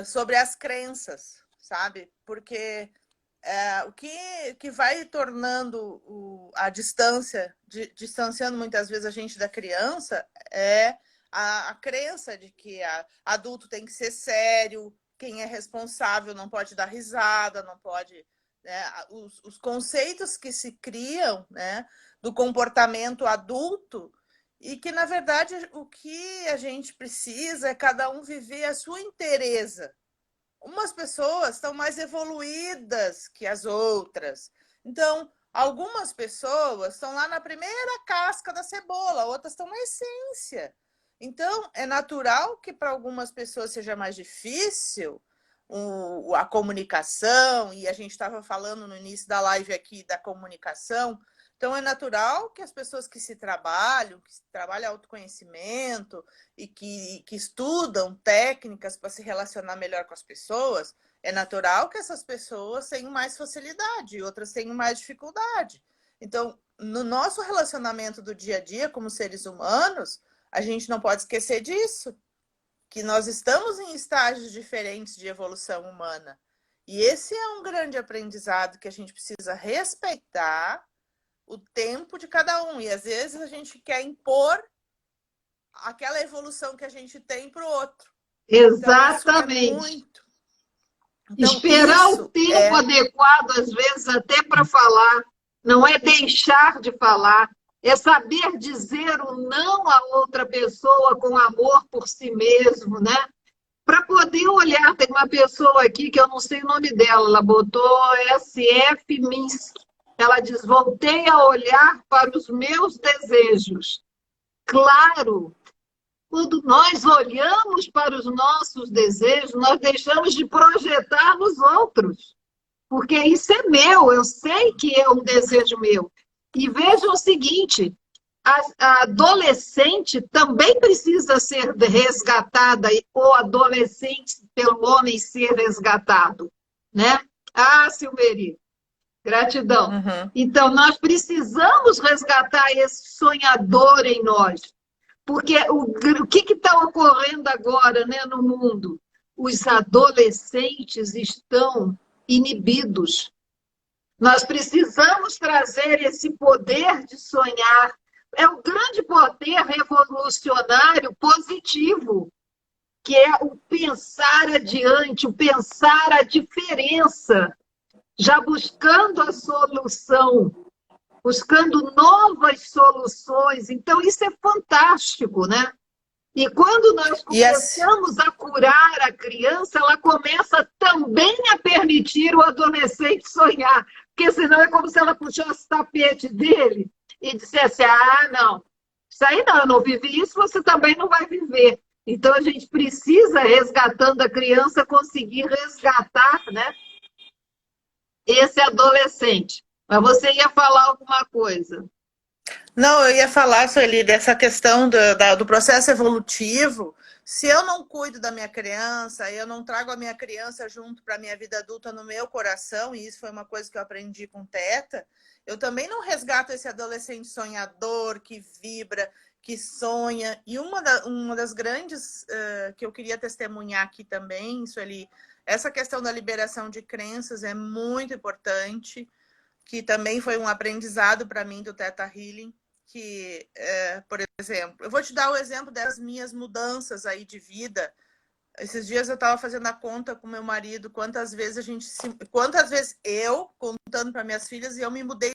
sobre as crenças, sabe? Porque o que vai tornando a distância, distanciando muitas vezes a gente da criança, é a crença de que adulto tem que ser sério, quem é responsável não pode dar risada, não pode... Né, os conceitos que se criam, né, do comportamento adulto, e que, na verdade, o que a gente precisa é cada um viver a sua inteireza. Umas pessoas estão mais evoluídas que as outras. Então, algumas pessoas estão lá na primeira casca da cebola, outras estão na essência. Então, é natural que para algumas pessoas seja mais difícil a comunicação, e a gente estava falando no início da live aqui da comunicação. Então, é natural que as pessoas que trabalham autoconhecimento e que estudam técnicas para se relacionar melhor com as pessoas, é natural que essas pessoas tenham mais facilidade e outras tenham mais dificuldade. Então, no nosso relacionamento do dia a dia, como seres humanos, a gente não pode esquecer disso, que nós estamos em estágios diferentes de evolução humana. E esse é um grande aprendizado que a gente precisa respeitar o tempo de cada um. E às vezes a gente quer impor aquela evolução que a gente tem para o outro. Exatamente. Então, então, esperar o tempo adequado, às vezes, até para falar. Não é deixar de falar. É saber dizer o não a outra pessoa com amor por si mesmo, né? para poder olhar. Tem uma pessoa aqui que eu não sei o nome dela, ela botou SF Minsk. Ela diz: voltei a olhar para os meus desejos. Claro, quando nós olhamos para os nossos desejos, nós deixamos de projetar nos outros. Porque isso é meu, eu sei que é um desejo meu. E vejam o seguinte, a adolescente também precisa ser resgatada, ou adolescente pelo homem ser resgatado, né? Ah, Silmeri, gratidão. Uhum. Então, nós precisamos resgatar esse sonhador em nós, porque o que está ocorrendo agora, né, no mundo? Os adolescentes estão inibidos. Nós precisamos trazer esse poder de sonhar. É o grande poder revolucionário positivo, que é o pensar adiante, o pensar a diferença, já buscando a solução, buscando novas soluções. Então, isso é fantástico, né? E quando nós começamos a curar a criança, ela começa também a permitir o adolescente sonhar. Porque senão é como se ela puxasse o tapete dele e dissesse: ah, não, isso aí não, eu não vivi isso, você também não vai viver. Então a gente precisa, resgatando a criança, conseguir resgatar, né, esse adolescente. Mas você ia falar alguma coisa. Não, eu ia falar, Sueli, dessa questão do processo evolutivo. Se eu não cuido da minha criança, eu não trago a minha criança junto para a minha vida adulta no meu coração, e isso foi uma coisa que eu aprendi com Teta, eu também não resgato esse adolescente sonhador, que vibra, que sonha. E uma das grandes que eu queria testemunhar aqui também, Sueli, essa questão da liberação de crenças é muito importante, que também foi um aprendizado para mim do Theta Healing, que, por exemplo, eu vou te dar o exemplo das minhas mudanças aí de vida. Esses dias eu estava fazendo a conta com meu marido, quantas vezes eu, contando para minhas filhas, e eu me mudei.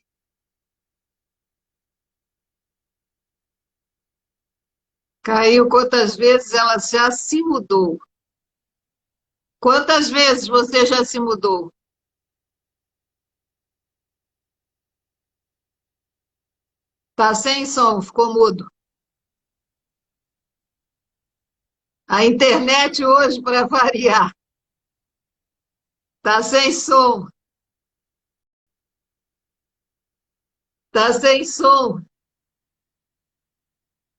Caiu, quantas vezes ela já se mudou? Quantas vezes você já se mudou? Tá sem som, ficou mudo. A internet hoje, para variar, tá sem som. Tá sem som.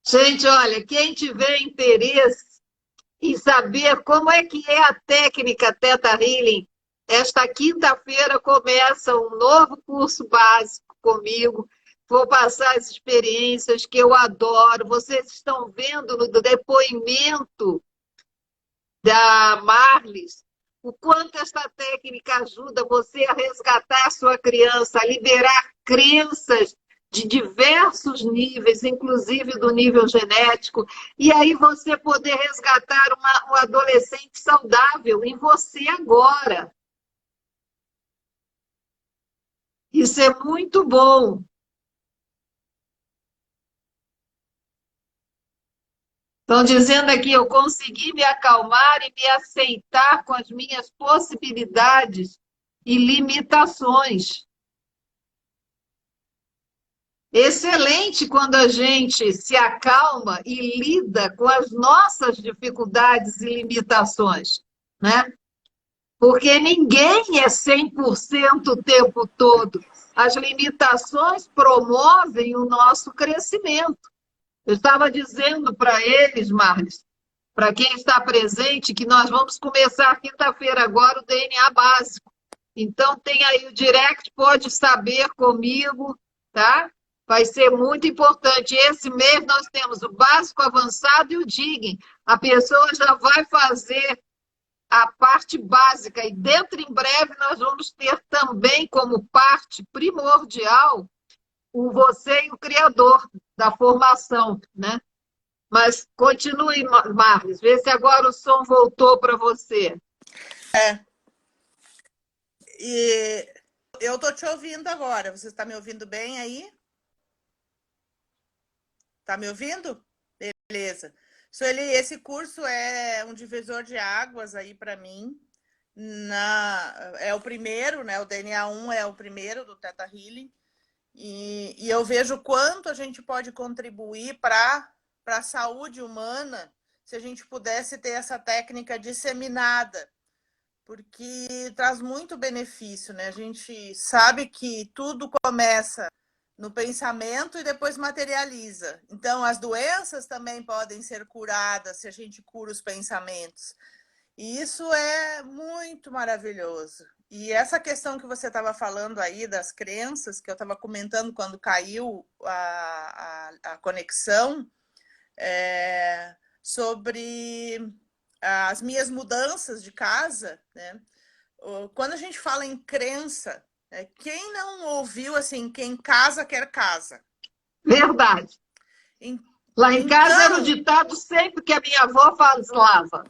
Gente, olha, quem tiver interesse em saber como é que é a técnica Theta Healing, esta quinta-feira começa um novo curso básico comigo. Vou passar as experiências que eu adoro. Vocês estão vendo no depoimento da Marlis o quanto esta técnica ajuda você a resgatar a sua criança, a liberar crenças de diversos níveis, inclusive do nível genético, e aí você poder resgatar um adolescente saudável em você agora. Isso é muito bom. Estão dizendo aqui, eu consegui me acalmar e me aceitar com as minhas possibilidades e limitações. Excelente quando a gente se acalma e lida com as nossas dificuldades e limitações, né? Porque ninguém é 100% o tempo todo. As limitações promovem o nosso crescimento. Eu estava dizendo para eles, Marlis, para quem está presente, que nós vamos começar quinta-feira agora o DNA básico. Então, tem aí o direct, pode saber comigo, tá? Vai ser muito importante. Esse mês nós temos o básico avançado e o digging. A pessoa já vai fazer a parte básica e dentro em breve nós vamos ter também como parte primordial o você e o criador da formação, né? Mas continue, Marlis, vê se agora o som voltou para você. E eu tô te ouvindo agora. Você está me ouvindo bem aí? Tá me ouvindo? Beleza. Sueli, esse curso é um divisor de águas aí para mim. É o primeiro, né? O DNA 1 é o primeiro do Theta Healing. E eu vejo quanto a gente pode contribuir para a saúde humana se a gente pudesse ter essa técnica disseminada, porque traz muito benefício, né? A gente sabe que tudo começa no pensamento e depois materializa. Então, as doenças também podem ser curadas se a gente cura os pensamentos. E isso é muito maravilhoso. E essa questão que você estava falando aí das crenças, que eu estava comentando quando caiu a conexão, sobre as minhas mudanças de casa, né? Quando a gente fala em crença, quem não ouviu assim, quem casa quer casa? Verdade. Lá em casa era o ditado sempre que a minha avó falava.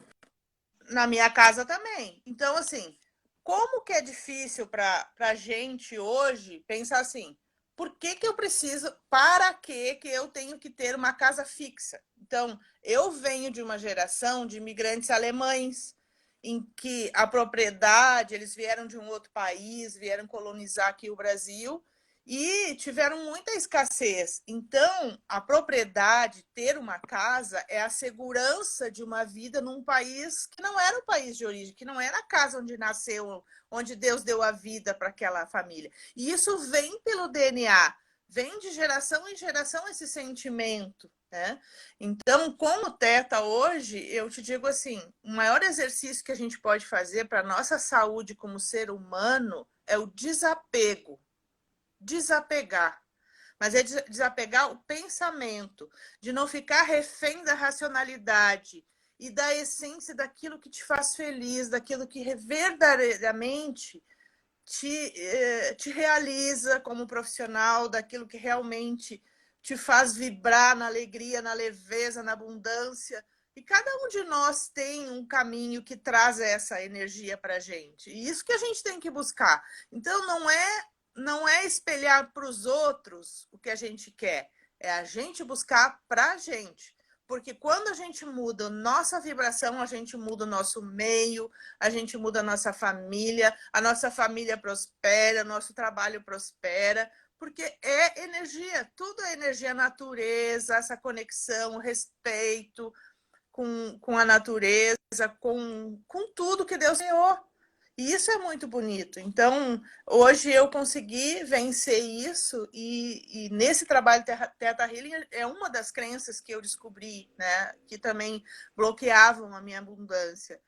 Na minha casa também. Então, assim, como que é difícil para a gente hoje pensar assim, por que eu preciso, para que eu tenho que ter uma casa fixa? Então, eu venho de uma geração de imigrantes alemães, em que a propriedade, eles vieram de um outro país, vieram colonizar aqui o Brasil, e tiveram muita escassez. Então, a propriedade, ter uma casa, é a segurança de uma vida num país que não era o país de origem, que não era a casa onde nasceu, onde Deus deu a vida para aquela família. E isso vem pelo DNA, vem de geração em geração esse sentimento, né? Então, como Theta hoje, eu te digo assim, o maior exercício que a gente pode fazer para a nossa saúde como ser humano é o desapego. Desapegar, mas é desapegar o pensamento, de não ficar refém da racionalidade e da essência daquilo que te faz feliz, daquilo que verdadeiramente te realiza como profissional, daquilo que realmente te faz vibrar na alegria, na leveza, na abundância. E cada um de nós tem um caminho que traz essa energia para a gente. E isso que a gente tem que buscar. Então, não é espelhar para os outros o que a gente quer, é a gente buscar para a gente. Porque quando a gente muda nossa vibração, a gente muda o nosso meio, a gente muda a nossa família prospera, nosso trabalho prospera, porque é energia, tudo é energia, natureza, essa conexão, respeito com a natureza, com tudo que Deus criou. E isso é muito bonito. Então, hoje eu consegui vencer isso e nesse trabalho Theta Healing é uma das crenças que eu descobri, né, que também bloqueavam a minha abundância.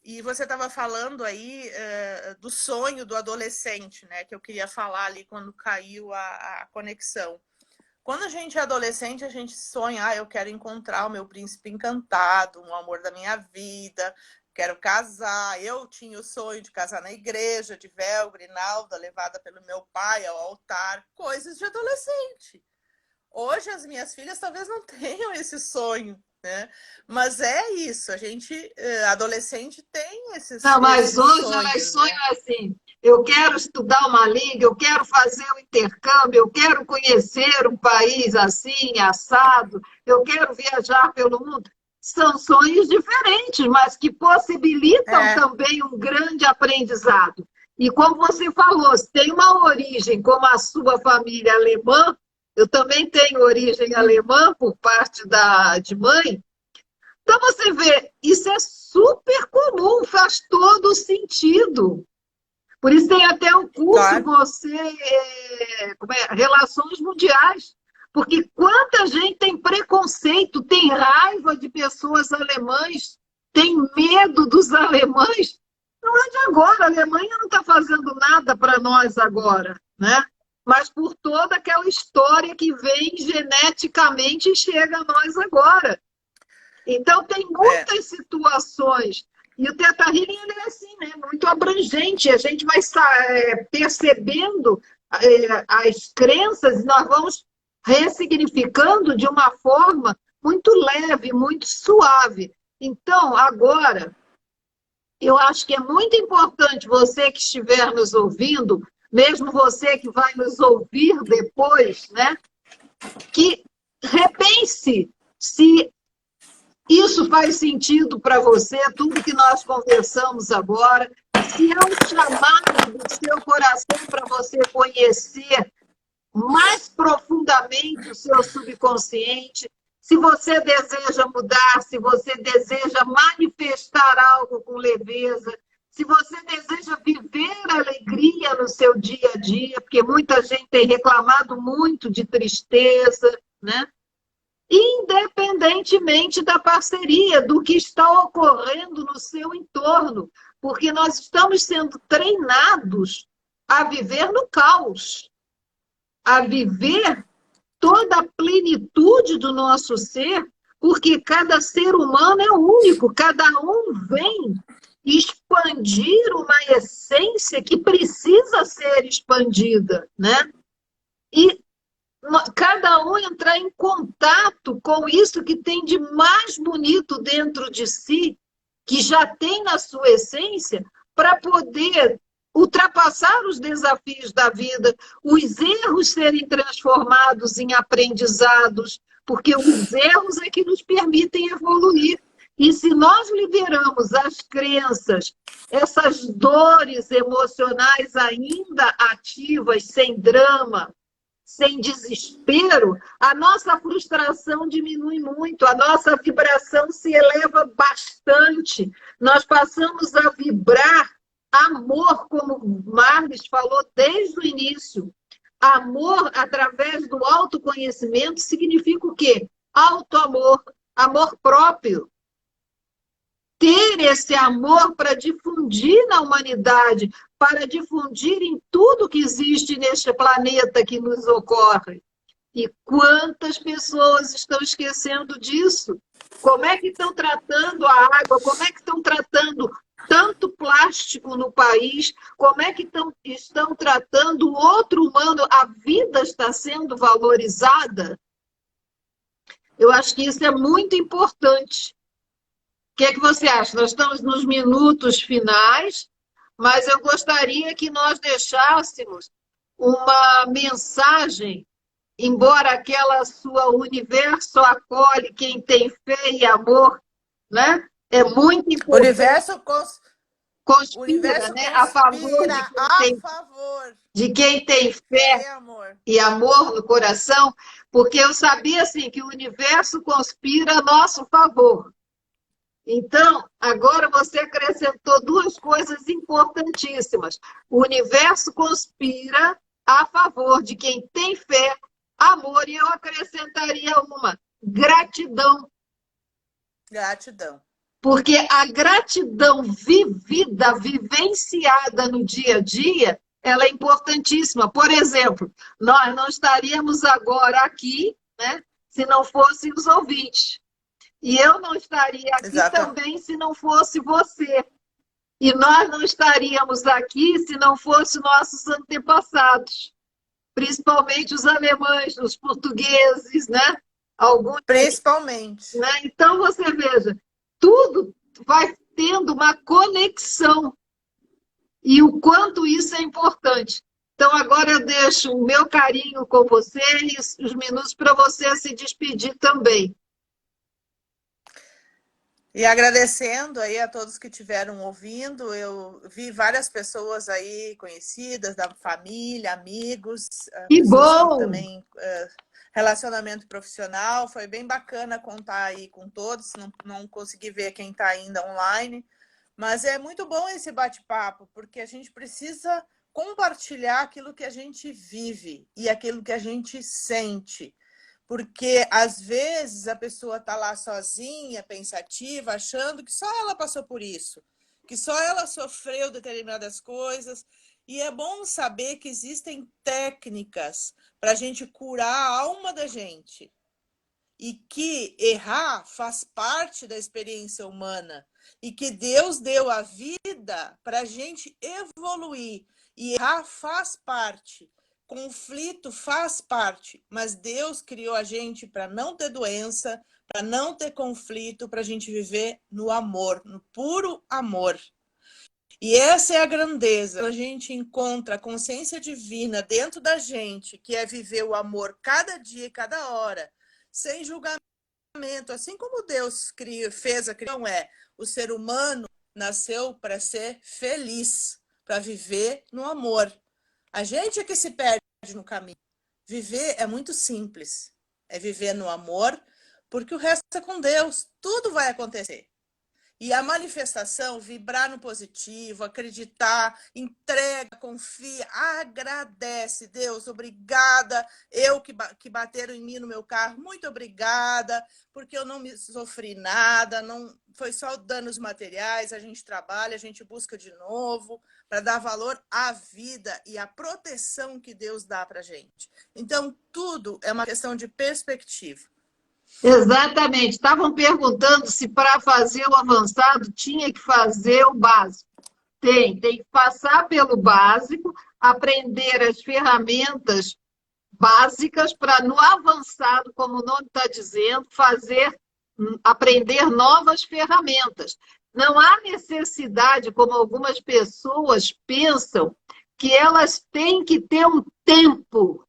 E você estava falando aí do sonho do adolescente, né, que eu queria falar ali quando caiu a conexão. Quando a gente é adolescente, a gente sonha, eu quero encontrar o meu príncipe encantado, o amor da minha vida, quero casar. Eu tinha o sonho de casar na igreja, de véu, grinalda, levada pelo meu pai ao altar, coisas de adolescente. Hoje as minhas filhas talvez não tenham esse sonho, né? Mas é isso, a gente, adolescente, tem esses Não, mas hoje sonhos, elas sonham, né? Assim, eu quero estudar uma língua, eu quero fazer um intercâmbio, eu quero conhecer um país assim, assado, eu quero viajar pelo mundo. São sonhos diferentes, mas que possibilitam também um grande aprendizado. E como você falou, se tem uma origem como a sua família alemã, eu também tenho origem alemã por parte de mãe. Então você vê, isso é super comum, faz todo sentido. Por isso tem até um curso, Relações Mundiais. Porque quanta gente tem preconceito, tem raiva de pessoas alemãs, tem medo dos alemães. Não é de agora, a Alemanha não está fazendo nada para nós agora, né? Mas por toda aquela história que vem geneticamente e chega a nós agora. Então, tem muitas situações. E o Theta Healing ele é assim, né? Muito abrangente. A gente vai percebendo as crenças e nós vamos ressignificando de uma forma muito leve, muito suave. Então, agora, eu acho que é muito importante você que estiver nos ouvindo, mesmo você que vai nos ouvir depois, né? Que repense se Isso faz sentido para você, tudo que nós conversamos agora? Se é um chamado do seu coração para você conhecer mais profundamente o seu subconsciente, se você deseja mudar, se você deseja manifestar algo com leveza, se você deseja viver alegria no seu dia a dia, porque muita gente tem reclamado muito de tristeza, né? Independentemente da parceria, do que está ocorrendo no seu entorno, porque nós estamos sendo treinados a viver no caos, a viver toda a plenitude do nosso ser, porque cada ser humano é único, cada um vem expandir uma essência que precisa ser expandida, né? E cada um entrar em contato com isso que tem de mais bonito dentro de si, que já tem na sua essência, para poder ultrapassar os desafios da vida, os erros serem transformados em aprendizados, porque os erros é que nos permitem evoluir. E se nós liberamos as crenças, essas dores emocionais ainda ativas, sem drama, sem desespero, a nossa frustração diminui muito, a nossa vibração se eleva bastante. Nós passamos a vibrar amor, como o Marlis falou desde o início. Amor, através do autoconhecimento, significa o quê? Autoamor, amor próprio. Ter esse amor para difundir na humanidade, para difundir em tudo que existe neste planeta que nos ocorre. E quantas pessoas estão esquecendo disso? Como é que estão tratando a água? Como é que estão tratando tanto plástico no país? Como é que estão tratando o outro humano? A vida está sendo valorizada? Eu acho que isso é muito importante. O que é que você acha? Nós estamos nos minutos finais, mas eu gostaria que nós deixássemos uma mensagem, embora aquela sua universo acolhe quem tem fé e amor, né? É muito importante. O universo conspira, né? A favor de quem tem fé e amor no coração, porque eu sabia assim que o universo conspira a nosso favor. Então, agora você acrescentou duas coisas importantíssimas. O universo conspira a favor de quem tem fé, amor, e eu acrescentaria uma: gratidão. Gratidão. Porque a gratidão vivida, vivenciada no dia a dia, ela é importantíssima. Por exemplo, nós não estaríamos agora aqui, né, se não fossem os ouvintes. E eu não estaria aqui também se não fosse você. E nós não estaríamos aqui se não fossem nossos antepassados. Principalmente os alemães, os portugueses, né? Alguns, principalmente. Né? Então, você veja, tudo vai tendo uma conexão. E o quanto isso é importante. Então, agora eu deixo o meu carinho com você e os minutos para você se despedir também. E agradecendo aí a todos que estiveram ouvindo, eu vi várias pessoas aí conhecidas, da família, amigos. Que bom! Também relacionamento profissional, foi bem bacana contar aí com todos, não consegui ver quem está ainda online, mas é muito bom esse bate-papo, porque a gente precisa compartilhar aquilo que a gente vive e aquilo que a gente sente. Porque, às vezes, a pessoa está lá sozinha, pensativa, achando que só ela passou por isso, que só ela sofreu determinadas coisas. E é bom saber que existem técnicas para a gente curar a alma da gente. E que errar faz parte da experiência humana. E que Deus deu a vida para a gente evoluir. E errar faz parte. Conflito faz parte, mas Deus criou a gente para não ter doença, para não ter conflito, para a gente viver no amor, no puro amor. E essa é a grandeza. A gente encontra a consciência divina dentro da gente, que é viver o amor cada dia e cada hora, sem julgamento, Assim como Deus fez a criação, o ser humano nasceu para ser feliz, para viver no amor. A gente é que se perde no caminho. Viver é muito simples. É viver no amor, porque o resto é com Deus. Tudo vai acontecer. E a manifestação, vibrar no positivo, acreditar, entrega, confia, agradece. Deus, obrigada. Eu que bateram em mim no meu carro, muito obrigada, porque eu não me sofri nada, não foi só danos materiais, a gente trabalha, a gente busca de novo, para dar valor à vida e à proteção que Deus dá para a gente. Então, tudo é uma questão de perspectiva. Exatamente. Estavam perguntando se para fazer o avançado tinha que fazer o básico. Tem que passar pelo básico, aprender as ferramentas básicas para no avançado, como o nome está dizendo, aprender novas ferramentas. Não há necessidade, como algumas pessoas pensam, que elas têm que ter um tempo.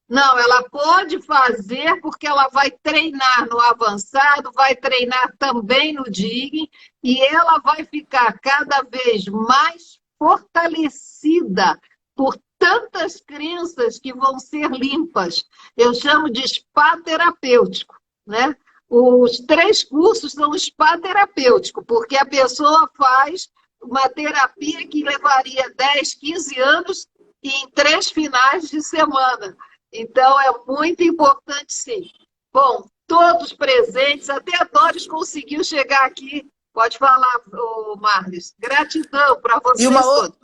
Não, ela pode fazer porque ela vai treinar no avançado, vai treinar também no DIG, e ela vai ficar cada vez mais fortalecida por tantas crenças que vão ser limpas. Eu chamo de spa terapêutico, né? Os 3 cursos são spa terapêutico, porque a pessoa faz uma terapia que levaria 10, 15 anos em 3 finais de semana. Então, é muito importante, sim. Bom, todos presentes, até a Doris conseguiu chegar aqui. Pode falar, Marlis. Gratidão para vocês todos.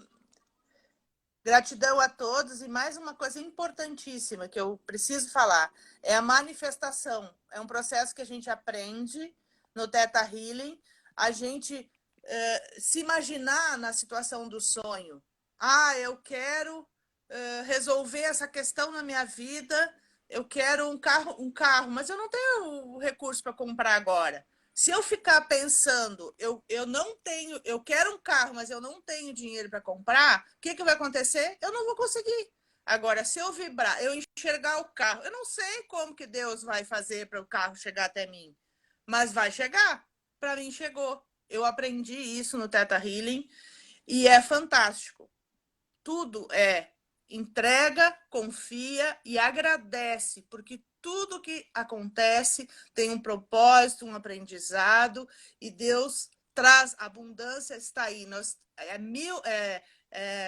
Gratidão a todos. E mais uma coisa importantíssima que eu preciso falar, é a manifestação. É um processo que a gente aprende no Theta Healing, a gente se imaginar na situação do sonho. Eu quero resolver essa questão na minha vida, eu quero um carro, mas eu não tenho o recurso para comprar agora. Se eu ficar pensando, eu não tenho, eu quero um carro, mas eu não tenho dinheiro para comprar, o que vai acontecer? Eu não vou conseguir. Agora, se eu vibrar, eu enxergar o carro, eu não sei como que Deus vai fazer para o carro chegar até mim, mas vai chegar. Para mim, chegou. Eu aprendi isso no Theta Healing e é fantástico. Tudo é entrega, confia e agradece, porque tudo que acontece tem um propósito, um aprendizado, e Deus traz, a abundância está aí.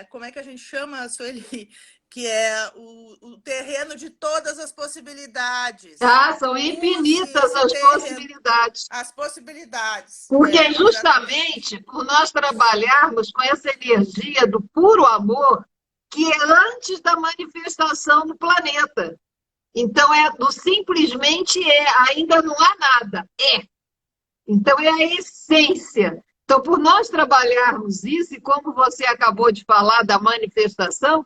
Como é que a gente chama, Sueli? Que é o terreno de todas as possibilidades. São infinitas as possibilidades. As possibilidades. Porque justamente por nós trabalharmos com essa energia do puro amor, que é antes da manifestação no planeta. Então, simplesmente ainda não há nada. Então, é a essência. Então, por nós trabalharmos isso, e como você acabou de falar da manifestação,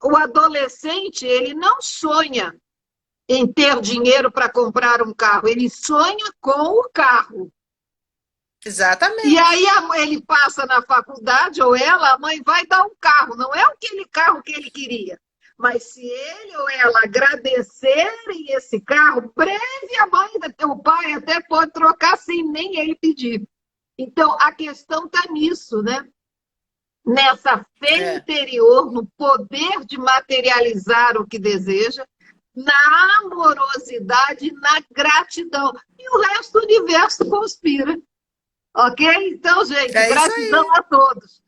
o adolescente, ele não sonha em ter dinheiro para comprar um carro, ele sonha com o carro. Exatamente. E aí ele passa na faculdade, ou a mãe vai dar um carro, não é aquele carro que ele queria. Mas se ele ou ela agradecerem esse carro, breve a mãe, o pai até pode trocar sem nem ele pedir. Então, a questão está nisso, né? Nessa fé interior, no poder de materializar o que deseja, na amorosidade, na gratidão. E o resto do universo conspira. Ok? Então, gente, gratidão a todos.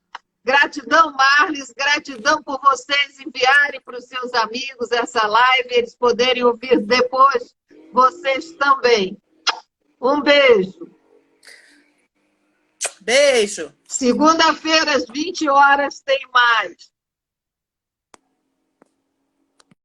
Gratidão, Marlis, gratidão por vocês enviarem para os seus amigos essa live, eles poderem ouvir depois, vocês também. Um beijo. Beijo. Segunda-feira, às 20 horas, tem mais.